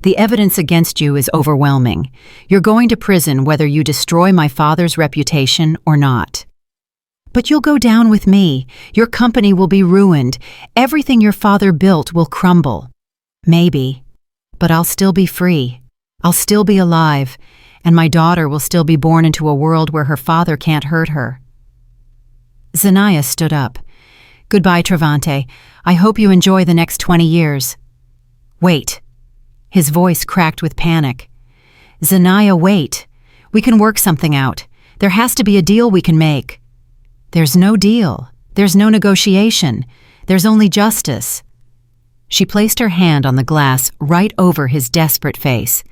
S1: The evidence against you is overwhelming. You're going to prison whether you destroy my father's reputation or not. But you'll go down with me. Your company will be ruined. Everything your father built will crumble. Maybe. But I'll still be free. I'll still be alive. And my daughter will still be born into a world where her father can't hurt her. Zanaya stood up. Goodbye, Travante. I hope you enjoy the next 20 years. Wait. His voice cracked with panic. Zanaya, wait. We can work something out. There has to be a deal we can make. There's no deal. There's no negotiation. There's only justice. She placed her hand on the glass right over his desperate face.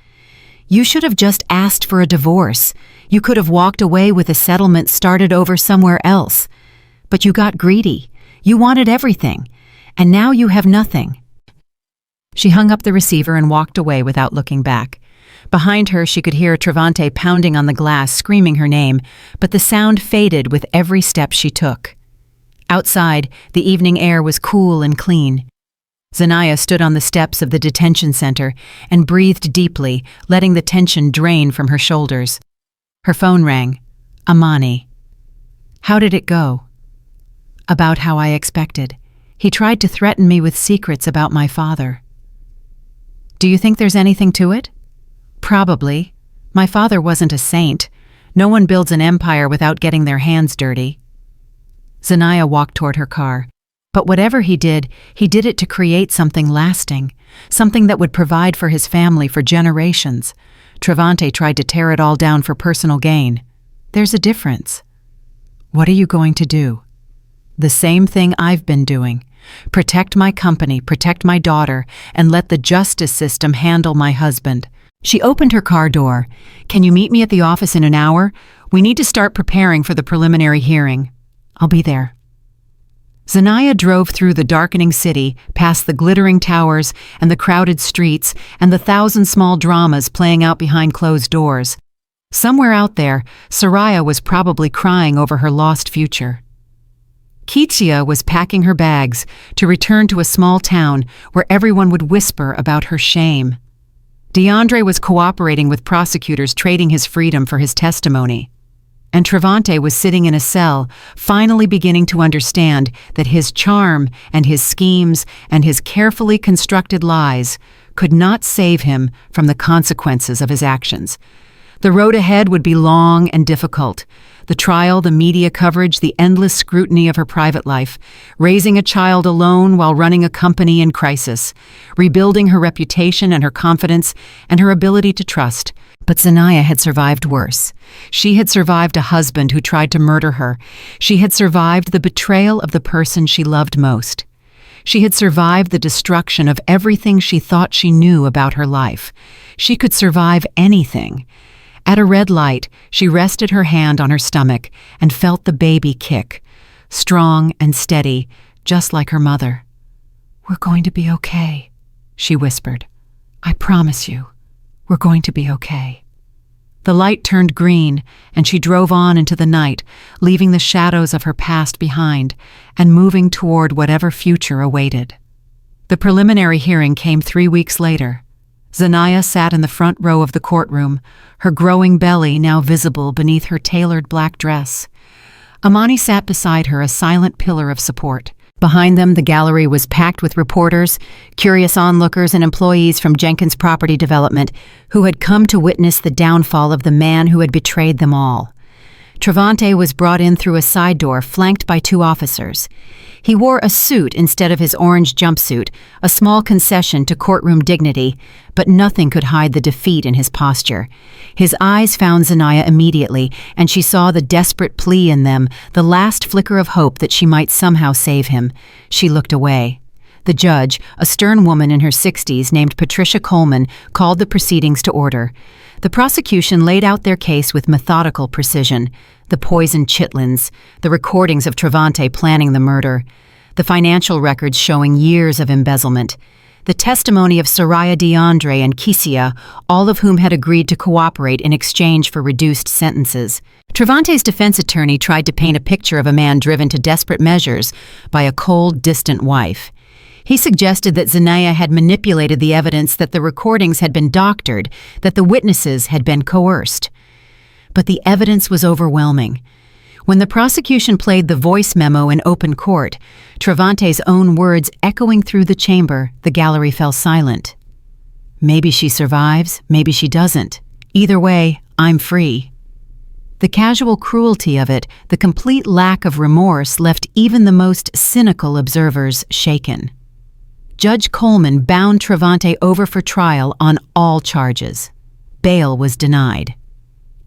S1: You should have just asked for a divorce. You could have walked away with a settlement started over somewhere else. But you got greedy. You wanted everything. And now you have nothing. She hung up the receiver and walked away without looking back. Behind her, she could hear Travante pounding on the glass, screaming her name, but the sound faded with every step she took. Outside, the evening air was cool and clean. Zanaya stood on the steps of the detention center and breathed deeply, letting the tension drain from her shoulders. Her phone rang. Amani. How did it go? About how I expected. He tried to threaten me with secrets about my father. Do you think there's anything to it? Probably. My father wasn't a saint. No one builds an empire without getting their hands dirty. Zanaya walked toward her car. But whatever he did it to create something lasting, something that would provide for his family for generations. Travante tried to tear it all down for personal gain. There's a difference. What are you going to do? The same thing I've been doing. Protect my company, protect my daughter, and let the justice system handle my husband. She opened her car door. Can you meet me at the office in an hour? We need to start preparing for the preliminary hearing. I'll be there. Zanaya drove through the darkening city, past the glittering towers and the crowded streets and the thousand small dramas playing out behind closed doors. Somewhere out there, Soraya was probably crying over her lost future. Kitsia was packing her bags to return to a small town where everyone would whisper about her shame. DeAndre was cooperating with prosecutors, trading his freedom for his testimony. And Travante was sitting in a cell, finally beginning to understand that his charm and his schemes and his carefully constructed lies could not save him from the consequences of his actions. The road ahead would be long and difficult. The trial, the media coverage, the endless scrutiny of her private life, raising a child alone while running a company in crisis, rebuilding her reputation and her confidence and her ability to trust. But Zanaya had survived worse. She had survived a husband who tried to murder her. She had survived the betrayal of the person she loved most. She had survived the destruction of everything she thought she knew about her life. She could survive anything. At a red light, she rested her hand on her stomach and felt the baby kick, strong and steady, just like her mother. "We're going to be okay," she whispered. "I promise you, we're going to be okay." The light turned green, and she drove on into the night, leaving the shadows of her past behind and moving toward whatever future awaited. The preliminary hearing came 3 weeks later. Zanaya sat in the front row of the courtroom, her growing belly now visible beneath her tailored black dress. Amani sat beside her, a silent pillar of support. Behind them, the gallery was packed with reporters, curious onlookers, and employees from Jenkins Property Development who had come to witness the downfall of the man who had betrayed them all. Travante was brought in through a side door, flanked by 2 officers. He wore a suit instead of his orange jumpsuit, a small concession to courtroom dignity, but nothing could hide the defeat in his posture. His eyes found Zanaya immediately, and she saw the desperate plea in them, the last flicker of hope that she might somehow save him. She looked away. The judge, a stern woman in her 60s named Patricia Coleman, called the proceedings to order. The prosecution laid out their case with methodical precision. The poisoned chitlins, the recordings of Travante planning the murder, the financial records showing years of embezzlement, the testimony of Soraya DeAndre and Kitsia, all of whom had agreed to cooperate in exchange for reduced sentences. Travante's defense attorney tried to paint a picture of a man driven to desperate measures by a cold, distant wife. He suggested that Zanaya had manipulated the evidence, that the recordings had been doctored, that the witnesses had been coerced. But the evidence was overwhelming. When the prosecution played the voice memo in open court, Travante's own words echoing through the chamber, the gallery fell silent. "Maybe she survives, maybe she doesn't. Either way, I'm free." The casual cruelty of it, the complete lack of remorse, left even the most cynical observers shaken. Judge Coleman bound Travante over for trial on all charges. Bail was denied.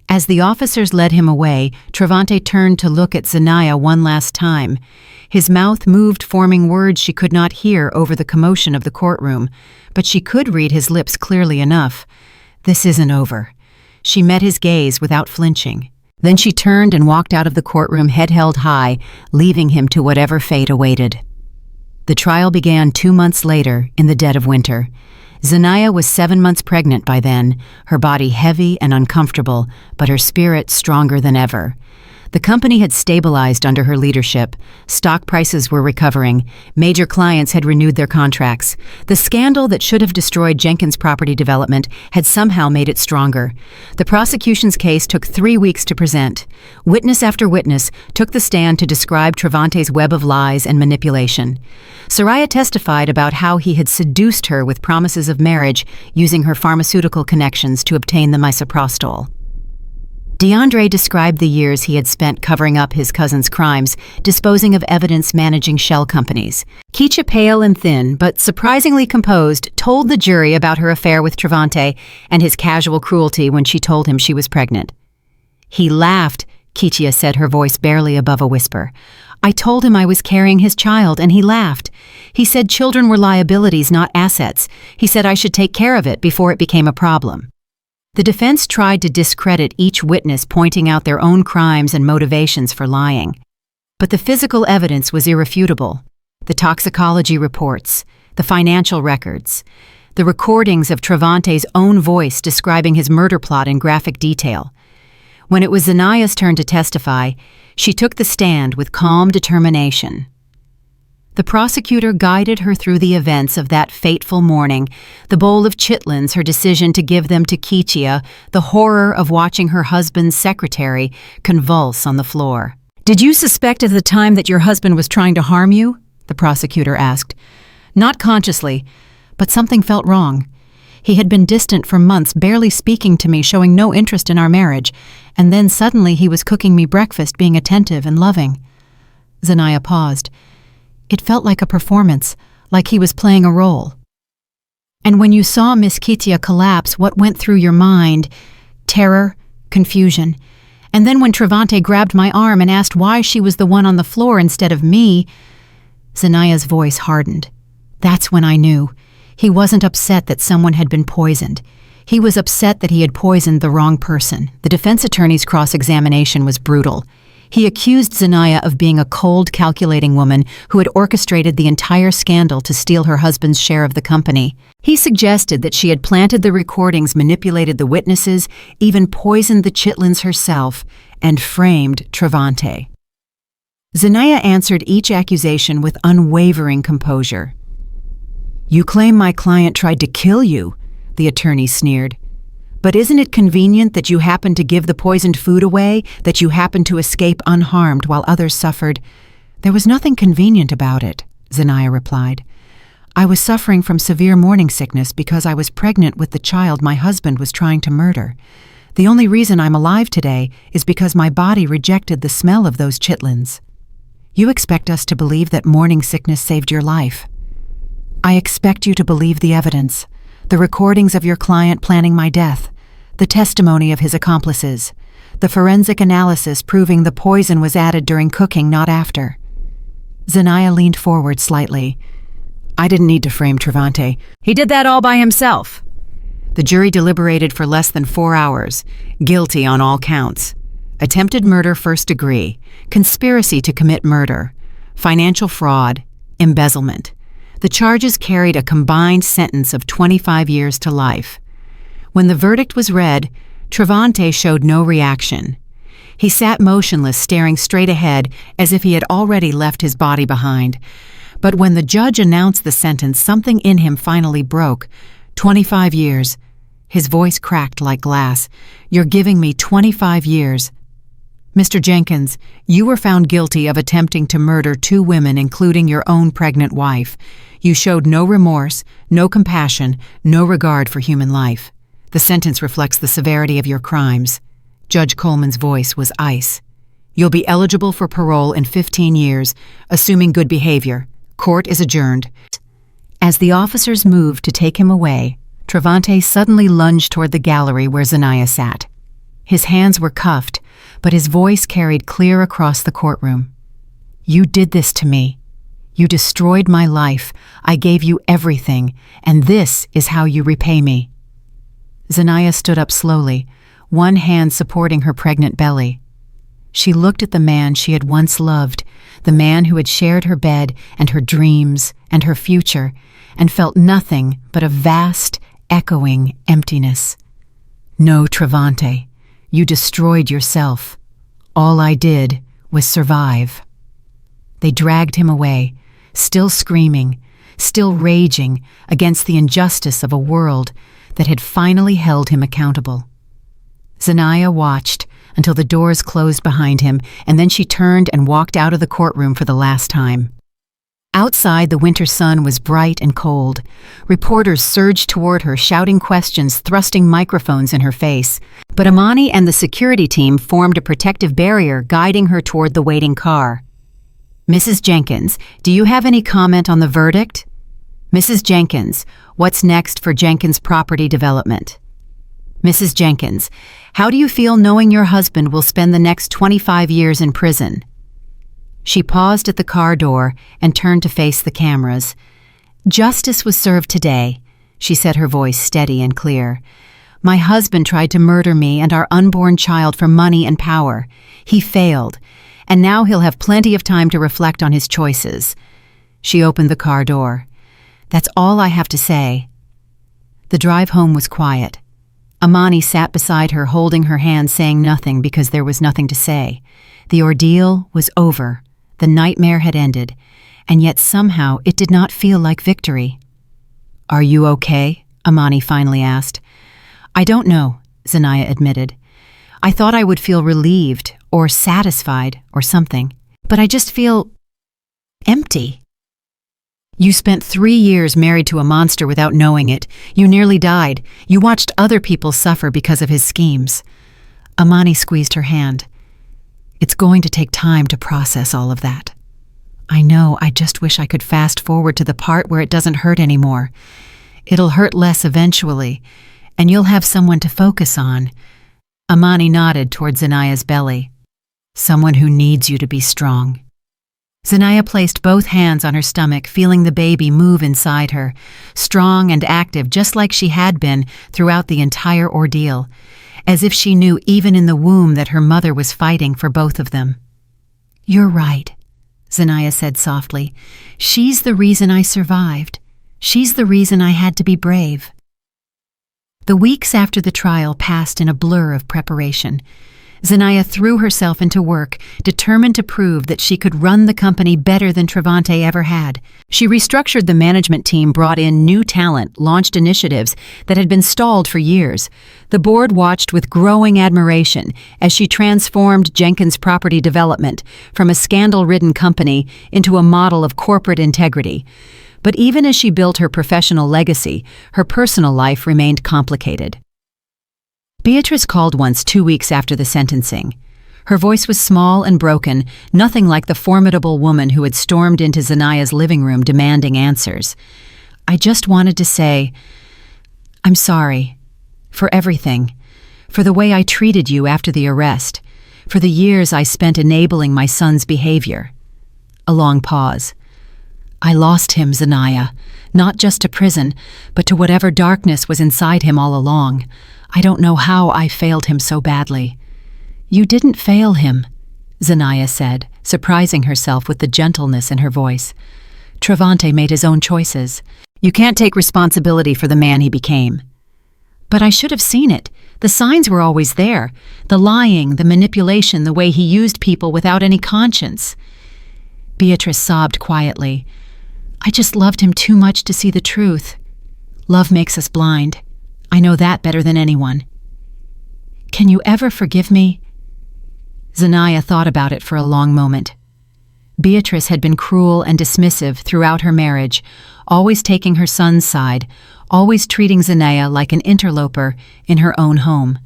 S1: As the officers led him away, Travante turned to look at Zanaya one last time. His mouth moved, forming words she could not hear over the commotion of the courtroom, but she could read his lips clearly enough. "This isn't over." She met his gaze without flinching. Then she turned and walked out of the courtroom, head held high, leaving him to whatever fate awaited. The trial began 2 months later, in the dead of winter. Zanaya was 7 months pregnant by then, her body heavy and uncomfortable, but her spirit stronger than ever. The company had stabilized under her leadership. Stock prices were recovering. Major clients had renewed their contracts. The scandal that should have destroyed Jenkins Property Development had somehow made it stronger. The prosecution's case took 3 weeks to present. Witness after witness took the stand to describe Travante's web of lies and manipulation. Soraya testified about how he had seduced her with promises of marriage, using her pharmaceutical connections to obtain the misoprostol. DeAndre described the years he had spent covering up his cousin's crimes, disposing of evidence, managing shell companies. Kitsia, pale and thin, but surprisingly composed, told the jury about her affair with Travante and his casual cruelty when she told him she was pregnant. "He laughed," Kitsia said, her voice barely above a whisper. I told him I was carrying his child, and he laughed. He said children were liabilities, not assets. He said I should take care of it before it became a problem. The defense tried to discredit each witness, pointing out their own crimes and motivations for lying. But the physical evidence was irrefutable. The toxicology reports, the financial records, the recordings of Travante's own voice describing his murder plot in graphic detail. When it was Zenaya's turn to testify, she took the stand with calm determination. The prosecutor guided her through the events of that fateful morning, the bowl of chitlins, her decision to give them to Kichia, the horror of watching her husband's secretary convulse on the floor. "Did you suspect at the time that your husband was trying to harm you?" the prosecutor asked. "Not consciously, but something felt wrong. He had been distant for months, barely speaking to me, showing no interest in our marriage, and then suddenly he was cooking me breakfast, being attentive and loving." Zenaya paused. It felt like a performance, like he was playing a role. "And when you saw Miss Kitia collapse, what went through your mind?" "Terror, confusion. And then when Travante grabbed my arm and asked why she was the one on the floor instead of me," Zenaya's voice hardened. "That's when I knew. He wasn't upset that someone had been poisoned. He was upset that he had poisoned the wrong person." The defense attorney's cross-examination was brutal. He accused Zenaya of being a cold, calculating woman who had orchestrated the entire scandal to steal her husband's share of the company. He suggested that she had planted the recordings, manipulated the witnesses, even poisoned the chitlins herself, and framed Travante. Zenaya answered each accusation with unwavering composure. "You claim my client tried to kill you," the attorney sneered. "But isn't it convenient that you happened to give the poisoned food away, that you happened to escape unharmed while others suffered?" "There was nothing convenient about it," Zenaya replied. "I was suffering from severe morning sickness because I was pregnant with the child my husband was trying to murder. The only reason I'm alive today is because my body rejected the smell of those chitlins." "You expect us to believe that morning sickness saved your life." "I expect you to believe the evidence. The recordings of your client planning my death, the testimony of his accomplices, the forensic analysis proving the poison was added during cooking, not after." Zenaya leaned forward slightly. "I didn't need to frame Travante. He did that all by himself." The jury deliberated for less than 4 hours. Guilty on all counts. Attempted murder first degree, conspiracy to commit murder, financial fraud, embezzlement. The charges carried a combined sentence of 25 years to life. When the verdict was read, Travante showed no reaction. He sat motionless, staring straight ahead, as if he had already left his body behind. But when the judge announced the sentence, something in him finally broke. 25 years. His voice cracked like glass. "You're giving me 25 years. Mr. Jenkins, you were found guilty of attempting to murder 2 women, including your own pregnant wife. You showed no remorse, no compassion, no regard for human life. The sentence reflects the severity of your crimes." Judge Coleman's voice was ice. "You'll be eligible for parole in 15 years, assuming good behavior. Court is adjourned." As the officers moved to take him away, Travante suddenly lunged toward the gallery where Zenaya sat. His hands were cuffed, but his voice carried clear across the courtroom. "You did this to me. You destroyed my life. I gave you everything, and this is how you repay me." Zenaya stood up slowly, one hand supporting her pregnant belly. She looked at the man she had once loved, the man who had shared her bed and her dreams and her future, and felt nothing but a vast, echoing emptiness. "No, Travante, you destroyed yourself. All I did was survive." They dragged him away, still screaming, still raging against the injustice of a world that had finally held him accountable. Zenaya watched until the doors closed behind him, and then she turned and walked out of the courtroom for the last time. Outside, the winter sun was bright and cold. Reporters surged toward her, shouting questions, thrusting microphones in her face. But Amani and the security team formed a protective barrier, guiding her toward the waiting car. "Mrs. Jenkins, do you have any comment on the verdict?" "Mrs. Jenkins, what's next for Jenkins Property Development?" "Mrs. Jenkins, how do you feel knowing your husband will spend the next 25 years in prison?" She paused at the car door and turned to face the cameras. "Justice was served today," she said, her voice steady and clear. "My husband tried to murder me and our unborn child for money and power. He failed, and now he'll have plenty of time to reflect on his choices." She opened the car door. "That's all I have to say." The drive home was quiet. Amani sat beside her, holding her hand, saying nothing because there was nothing to say. The ordeal was over. The nightmare had ended, and yet somehow it did not feel like victory. "Are you okay?" Amani finally asked. "I don't know," Zanaya admitted. "I thought I would feel relieved or satisfied or something, but I just feel empty." "You spent 3 years married to a monster without knowing it. You nearly died. You watched other people suffer because of his schemes." Amani squeezed her hand. "It's going to take time to process all of that." "I know, I just wish I could fast forward to the part where it doesn't hurt anymore. It'll hurt less eventually, and you'll have someone to focus on." Amani nodded toward Zanaya's belly. "Someone who needs you to be strong." Zanaya placed both hands on her stomach, feeling the baby move inside her, strong and active just like she had been throughout the entire ordeal, as if she knew even in the womb that her mother was fighting for both of them. "You're right," Zanaya said softly. "She's the reason I survived. She's the reason I had to be brave." The weeks after the trial passed in a blur of preparation. Zanaya threw herself into work, determined to prove that she could run the company better than Travante ever had. She restructured the management team, brought in new talent, launched initiatives that had been stalled for years. The board watched with growing admiration as she transformed Jenkins Property Development from a scandal-ridden company into a model of corporate integrity. But even as she built her professional legacy, her personal life remained complicated. Beatrice called once 2 weeks after the sentencing. Her voice was small and broken, nothing like the formidable woman who had stormed into Zanaya's living room demanding answers. "I just wanted to say, I'm sorry. For everything. For the way I treated you after the arrest. For the years I spent enabling my son's behavior." A long pause. "I lost him, Zanaya. Not just to prison, but to whatever darkness was inside him all along. I don't know how I failed him so badly." "You didn't fail him," Zanaya said, surprising herself with the gentleness in her voice. "Travante made his own choices. You can't take responsibility for the man he became." "But I should have seen it. The signs were always there. The lying, the manipulation, the way he used people without any conscience." Beatrice sobbed quietly. "I just loved him too much to see the truth. Love makes us blind. I know that better than anyone." "Can you ever forgive me?" Zanaya thought about it for a long moment. Beatrice had been cruel and dismissive throughout her marriage, always taking her son's side, always treating Zanaya like an interloper in her own home.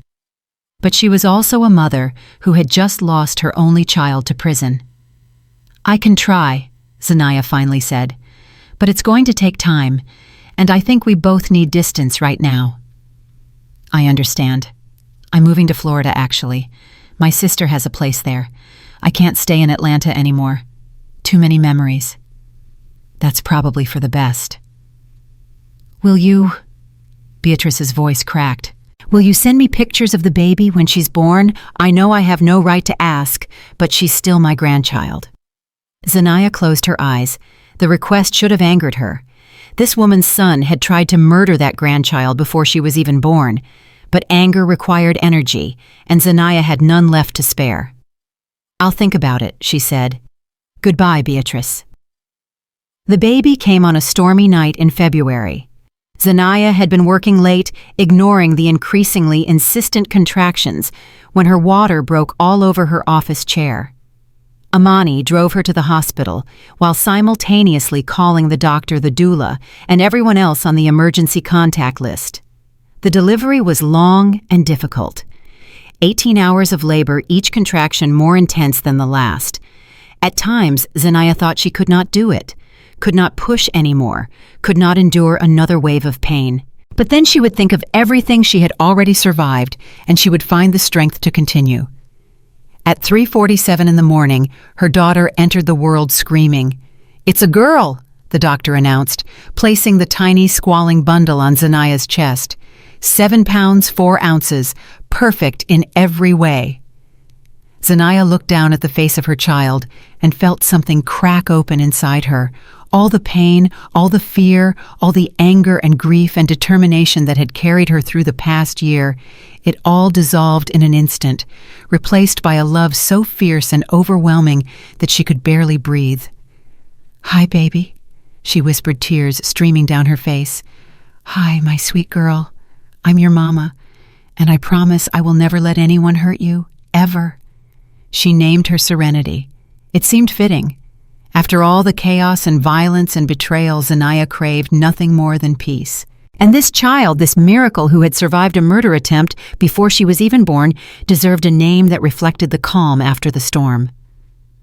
S1: But she was also a mother who had just lost her only child to prison. "I can try," Zanaya finally said, "but it's going to take time, and I think we both need distance right now." "I understand. I'm moving to Florida, actually. My sister has a place there. I can't stay in Atlanta anymore. Too many memories." "That's probably for the best." "Will you—" Beatrice's voice cracked. "Will you send me pictures of the baby when she's born? I know I have no right to ask, but she's still my grandchild." Zanaya closed her eyes. The request should have angered her. This woman's son had tried to murder that grandchild before she was even born, but anger required energy, and Zanaya had none left to spare. "I'll think about it," she said. "Goodbye, Beatrice." The baby came on a stormy night in February. Zanaya had been working late, ignoring the increasingly insistent contractions, when her water broke all over her office chair. Amani drove her to the hospital, while simultaneously calling the doctor, the doula, and everyone else on the emergency contact list. The delivery was long and difficult. 18 hours of labor, each contraction more intense than the last. At times, Zanaya thought she could not do it, could not push anymore, could not endure another wave of pain. But then she would think of everything she had already survived, and she would find the strength to continue. At 3:47 in the morning, her daughter entered the world screaming. "It's a girl," the doctor announced, placing the tiny, squalling bundle on Zanaya's chest. 7 pounds, 4 ounces, perfect in every way. Zanaya looked down at the face of her child and felt something crack open inside her. All the pain, all the fear, all the anger and grief and determination that had carried her through the past year, it all dissolved in an instant, replaced by a love so fierce and overwhelming that she could barely breathe. "Hi, baby," she whispered, tears streaming down her face. "Hi, my sweet girl. I'm your mama, and I promise I will never let anyone hurt you, ever." She named her Serenity. It seemed fitting. After all the chaos and violence and betrayal, Zanaya craved nothing more than peace. And this child, this miracle who had survived a murder attempt before she was even born, deserved a name that reflected the calm after the storm.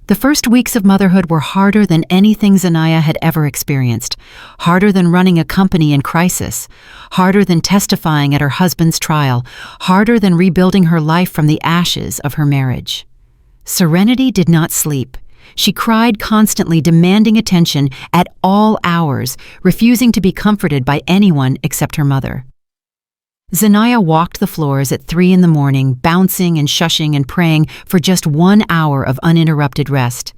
S1: The first weeks of motherhood were harder than anything Zanaya had ever experienced, harder than running a company in crisis, harder than testifying at her husband's trial, harder than rebuilding her life from the ashes of her marriage. Serenity did not sleep. She cried constantly, demanding attention at all hours, refusing to be comforted by anyone except her mother. Zanaya walked the floors at 3 in the morning, bouncing and shushing and praying for just 1 hour of uninterrupted rest.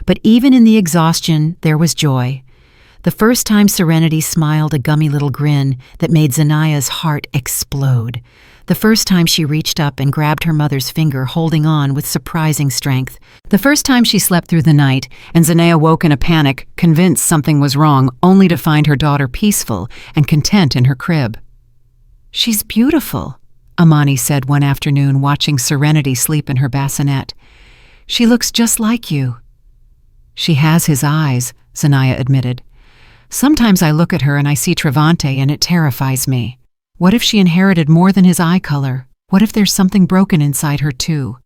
S1: But even in the exhaustion, there was joy. The first time Serenity smiled a gummy little grin that made Zanaya's heart explode. The first time she reached up and grabbed her mother's finger, holding on with surprising strength. The first time she slept through the night, and Zanaya woke in a panic, convinced something was wrong, only to find her daughter peaceful and content in her crib. "She's beautiful," Amani said one afternoon, watching Serenity sleep in her bassinet. "She looks just like you." "She has his eyes," Zanaya admitted. "Sometimes I look at her and I see Travante and it terrifies me. What if she inherited more than his eye color? What if there's something broken inside her too?"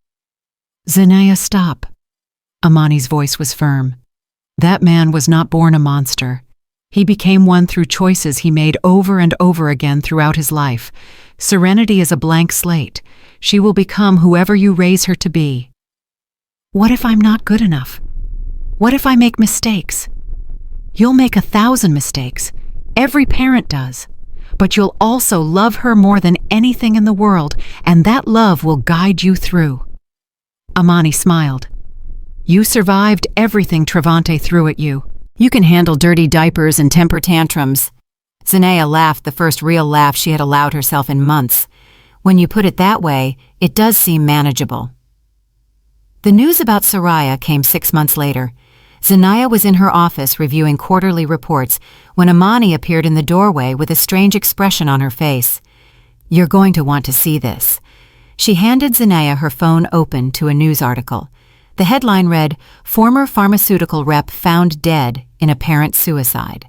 S1: "Zanaya, stop." Amani's voice was firm. "That man was not born a monster. He became one through choices he made over and over again throughout his life. Serenity is a blank slate. She will become whoever you raise her to be." "What if I'm not good enough? What if I make mistakes?" "You'll make 1,000 mistakes. Every parent does. But you'll also love her more than anything in the world, and that love will guide you through." Amani smiled. "You survived everything Travante threw at you. You can handle dirty diapers and temper tantrums." Zanaya laughed, the first real laugh she had allowed herself in months. "When you put it that way, it does seem manageable." The news about Soraya came 6 months later. Zanaya was in her office reviewing quarterly reports when Amani appeared in the doorway with a strange expression on her face. "You're going to want to see this." She handed Zanaya her phone open to a news article. The headline read, "Former pharmaceutical rep found dead in apparent suicide."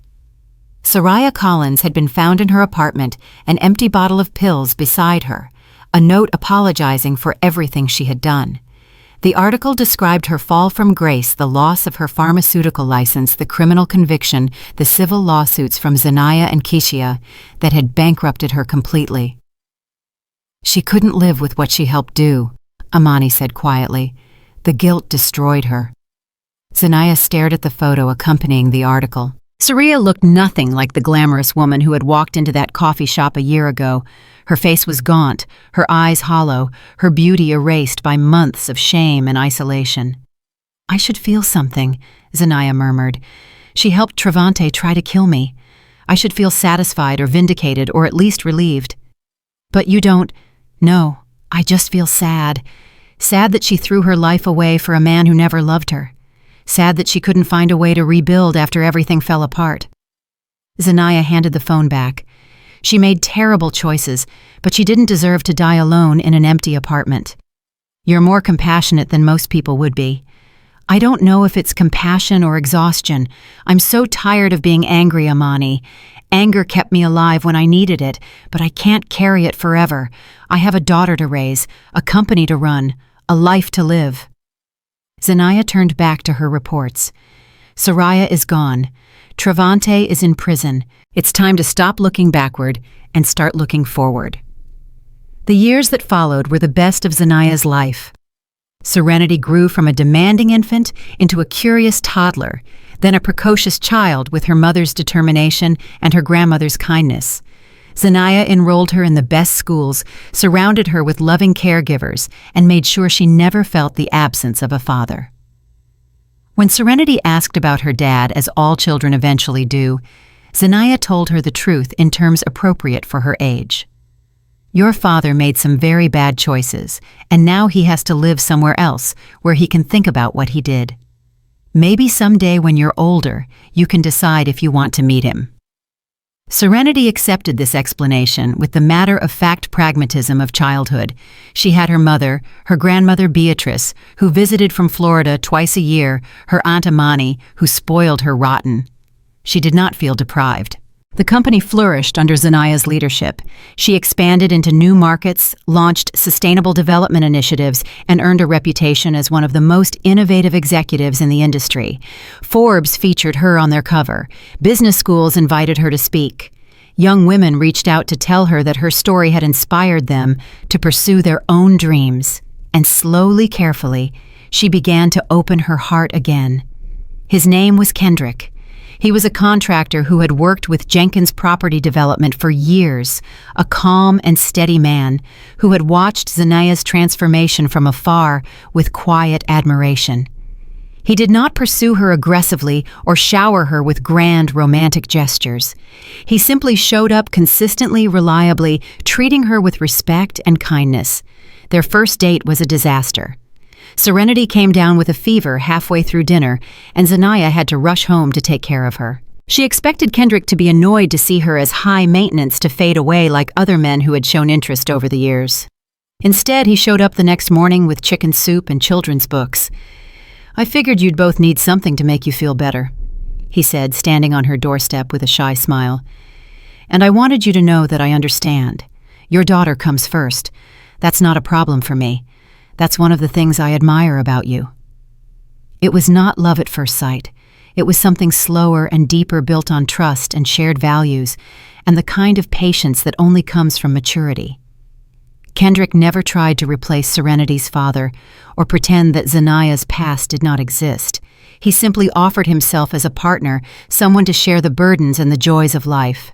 S1: Soraya Collins had been found in her apartment, an empty bottle of pills beside her, a note apologizing for everything she had done. The article described her fall from grace, the loss of her pharmaceutical license, the criminal conviction, the civil lawsuits from Zanaya and Kishia that had bankrupted her completely. "She couldn't live with what she helped do," Amani said quietly. "The guilt destroyed her." Zanaya stared at the photo accompanying the article. Soraya looked nothing like the glamorous woman who had walked into that coffee shop a year ago. Her face was gaunt, her eyes hollow, her beauty erased by months of shame and isolation. "I should feel something," Zanaya murmured. "She helped Travante try to kill me. I should feel satisfied or vindicated or at least relieved." "But you don't." "No, I just feel sad. Sad that she threw her life away for a man who never loved her. Sad that she couldn't find a way to rebuild after everything fell apart." Zanaya handed the phone back. She made terrible choices, but she didn't deserve to die alone in an empty apartment. "You're more compassionate than most people would be." "I don't know if it's compassion or exhaustion. I'm so tired of being angry, Amani. Anger kept me alive when I needed it, but I can't carry it forever. I have a daughter to raise, a company to run, a life to live." Zanaya turned back to her reports. "Soraya is gone. Travante is in prison. It's time to stop looking backward and start looking forward." The years that followed were the best of Zanaya's life. Serenity grew from a demanding infant into a curious toddler, then a precocious child with her mother's determination and her grandmother's kindness. Zanaya enrolled her in the best schools, surrounded her with loving caregivers, and made sure she never felt the absence of a father. When Serenity asked about her dad, as all children eventually do, Zanaya told her the truth in terms appropriate for her age. "Your father made some very bad choices, and now he has to live somewhere else where he can think about what he did. Maybe someday when you're older, you can decide if you want to meet him." Serenity accepted this explanation with the matter-of-fact pragmatism of childhood. She had her mother, her grandmother Beatrice, who visited from Florida twice a year, her Aunt Amani, who spoiled her rotten. She did not feel deprived. The company flourished under Zanaya's leadership. She expanded into new markets, launched sustainable development initiatives, and earned a reputation as one of the most innovative executives in the industry. Forbes featured her on their cover. Business schools invited her to speak. Young women reached out to tell her that her story had inspired them to pursue their own dreams. And slowly, carefully, she began to open her heart again. His name was Kendrick. He was a contractor who had worked with Jenkins Property Development for years, a calm and steady man who had watched Zanaya's transformation from afar with quiet admiration. He did not pursue her aggressively or shower her with grand romantic gestures. He simply showed up consistently, reliably, treating her with respect and kindness. Their first date was a disaster. Serenity came down with a fever halfway through dinner, and Zanaya had to rush home to take care of her. She expected Kendrick to be annoyed to see her as high maintenance to fade away like other men who had shown interest over the years. Instead, he showed up the next morning with chicken soup and children's books. "I figured you'd both need something to make you feel better," he said, standing on her doorstep with a shy smile. "And I wanted you to know that I understand. Your daughter comes first. That's not a problem for me. That's one of the things I admire about you." It was not love at first sight. It was something slower and deeper, built on trust and shared values, and the kind of patience that only comes from maturity. Kendrick never tried to replace Serenity's father or pretend that Zanaya's past did not exist. He simply offered himself as a partner, someone to share the burdens and the joys of life.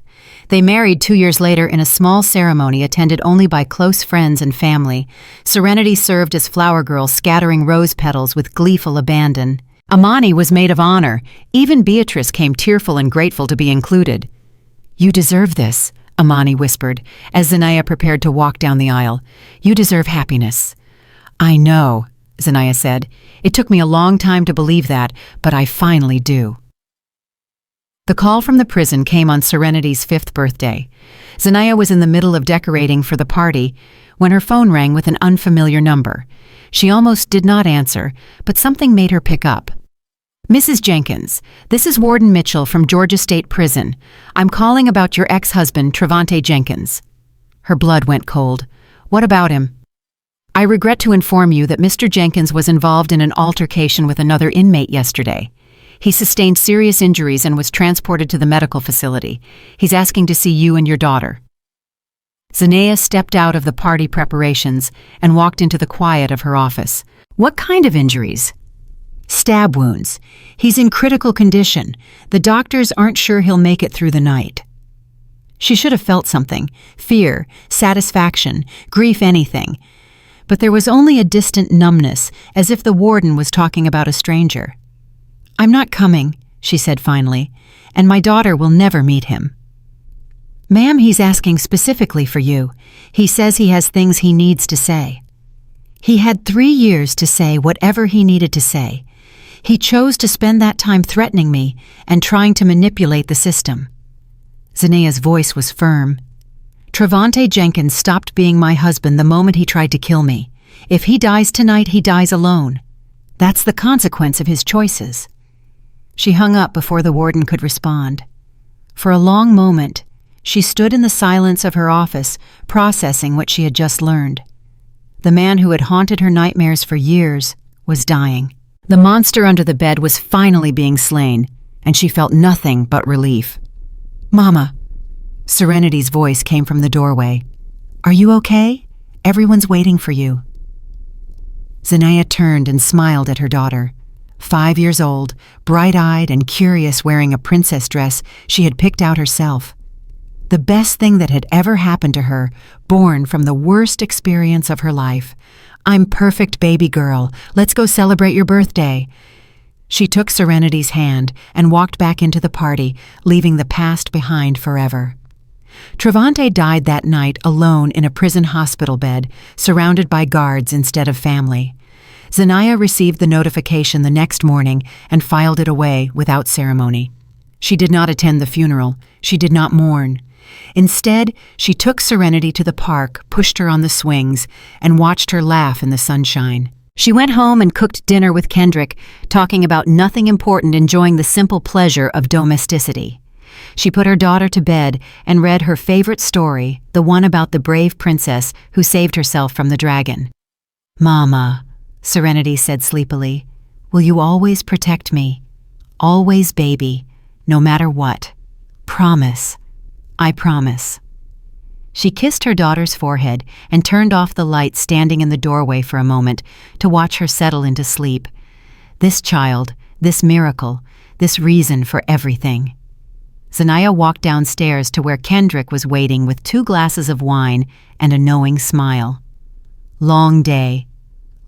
S1: They married 2 years later in a small ceremony attended only by close friends and family. Serenity served as flower girl, scattering rose petals with gleeful abandon. Amani was maid of honor. Even Beatrice came tearful and grateful to be included. "You deserve this," Amani whispered, as Zanaya prepared to walk down the aisle. "You deserve happiness." "I know," Zanaya said. "It took me a long time to believe that, but I finally do." The call from the prison came on Serenity's 5th birthday. Zanaya was in the middle of decorating for the party when her phone rang with an unfamiliar number. She almost did not answer, but something made her pick up. "Mrs. Jenkins, this is Warden Mitchell from Georgia State Prison. I'm calling about your ex-husband, Trevante Jenkins." Her blood went cold. "What about him?" "I regret to inform you that Mr. Jenkins was involved in an altercation with another inmate yesterday. He sustained serious injuries and was transported to the medical facility. He's asking to see you and your daughter." Zanaya stepped out of the party preparations and walked into the quiet of her office. "What kind of injuries?" "Stab wounds. He's in critical condition. The doctors aren't sure he'll make it through the night." She should have felt something: fear, satisfaction, grief, anything. But there was only a distant numbness, as if the warden was talking about a stranger. "I'm not coming," she said finally, "and my daughter will never meet him." "Ma'am, he's asking specifically for you. He says he has things he needs to say." He had 3 years to say whatever he needed to say. He chose to spend that time threatening me and trying to manipulate the system. Zanaya's voice was firm. "Trevante Jenkins stopped being my husband the moment he tried to kill me. If he dies tonight, he dies alone. That's the consequence of his choices." She hung up before the warden could respond. For a long moment, she stood in the silence of her office, processing what she had just learned. The man who had haunted her nightmares for years was dying. The monster under the bed was finally being slain, and she felt nothing but relief. "Mama." Serenity's voice came from the doorway. "Are you okay? Everyone's waiting for you." Zanaya turned and smiled at her daughter. 5 years old, bright-eyed and curious, wearing a princess dress she had picked out herself. The best thing that had ever happened to her, born from the worst experience of her life. "I'm perfect, baby girl. Let's go celebrate your birthday." She took Serenity's hand and walked back into the party, leaving the past behind forever. Travante died that night alone in a prison hospital bed, surrounded by guards instead of family. Zanaya received the notification the next morning and filed it away without ceremony. She did not attend the funeral. She did not mourn. Instead, she took Serenity to the park, pushed her on the swings, and watched her laugh in the sunshine. She went home and cooked dinner with Kendrick, talking about nothing important, enjoying the simple pleasure of domesticity. She put her daughter to bed and read her favorite story, the one about the brave princess who saved herself from the dragon. "Mama," Serenity said sleepily, "will you always protect me? Always, baby, no matter what. Promise. I promise." She kissed her daughter's forehead and turned off the light, standing in the doorway for a moment to watch her settle into sleep. This child, this miracle, this reason for everything. Zanaya walked downstairs to where Kendrick was waiting with 2 glasses of wine and a knowing smile. Long day.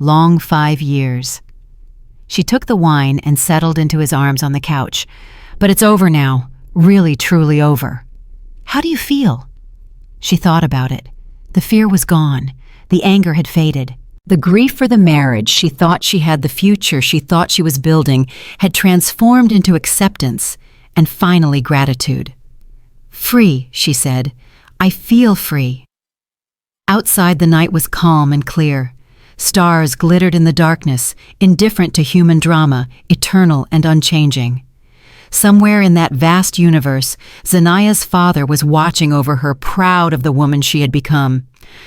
S1: Long 5 years. She took the wine and settled into his arms on the couch. "But it's over now. Really, truly over. How do you feel?" She thought about it. The fear was gone. The anger had faded. The grief for the marriage she thought she had, the future she thought she was building, had transformed into acceptance and finally gratitude. "Free," she said. "I feel free." Outside, the night was calm and clear. Stars glittered in the darkness, indifferent to human drama, eternal and unchanging. Somewhere in that vast universe, Zanaya's father was watching over her, proud of the woman she had become.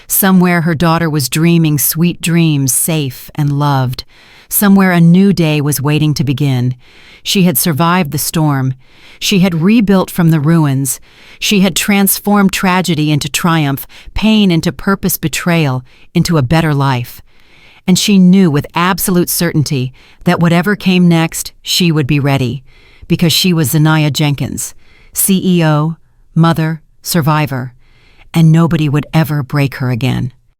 S1: Somewhere her daughter was dreaming sweet dreams, safe and loved. Somewhere a new day was waiting to begin. She had survived the storm. She had rebuilt from the ruins. She had transformed tragedy into triumph, pain into purpose, betrayal into a better life. And she knew with absolute certainty that whatever came next, she would be ready. Because she was Zanaya Jenkins, CEO, mother, survivor, and nobody would ever break her again.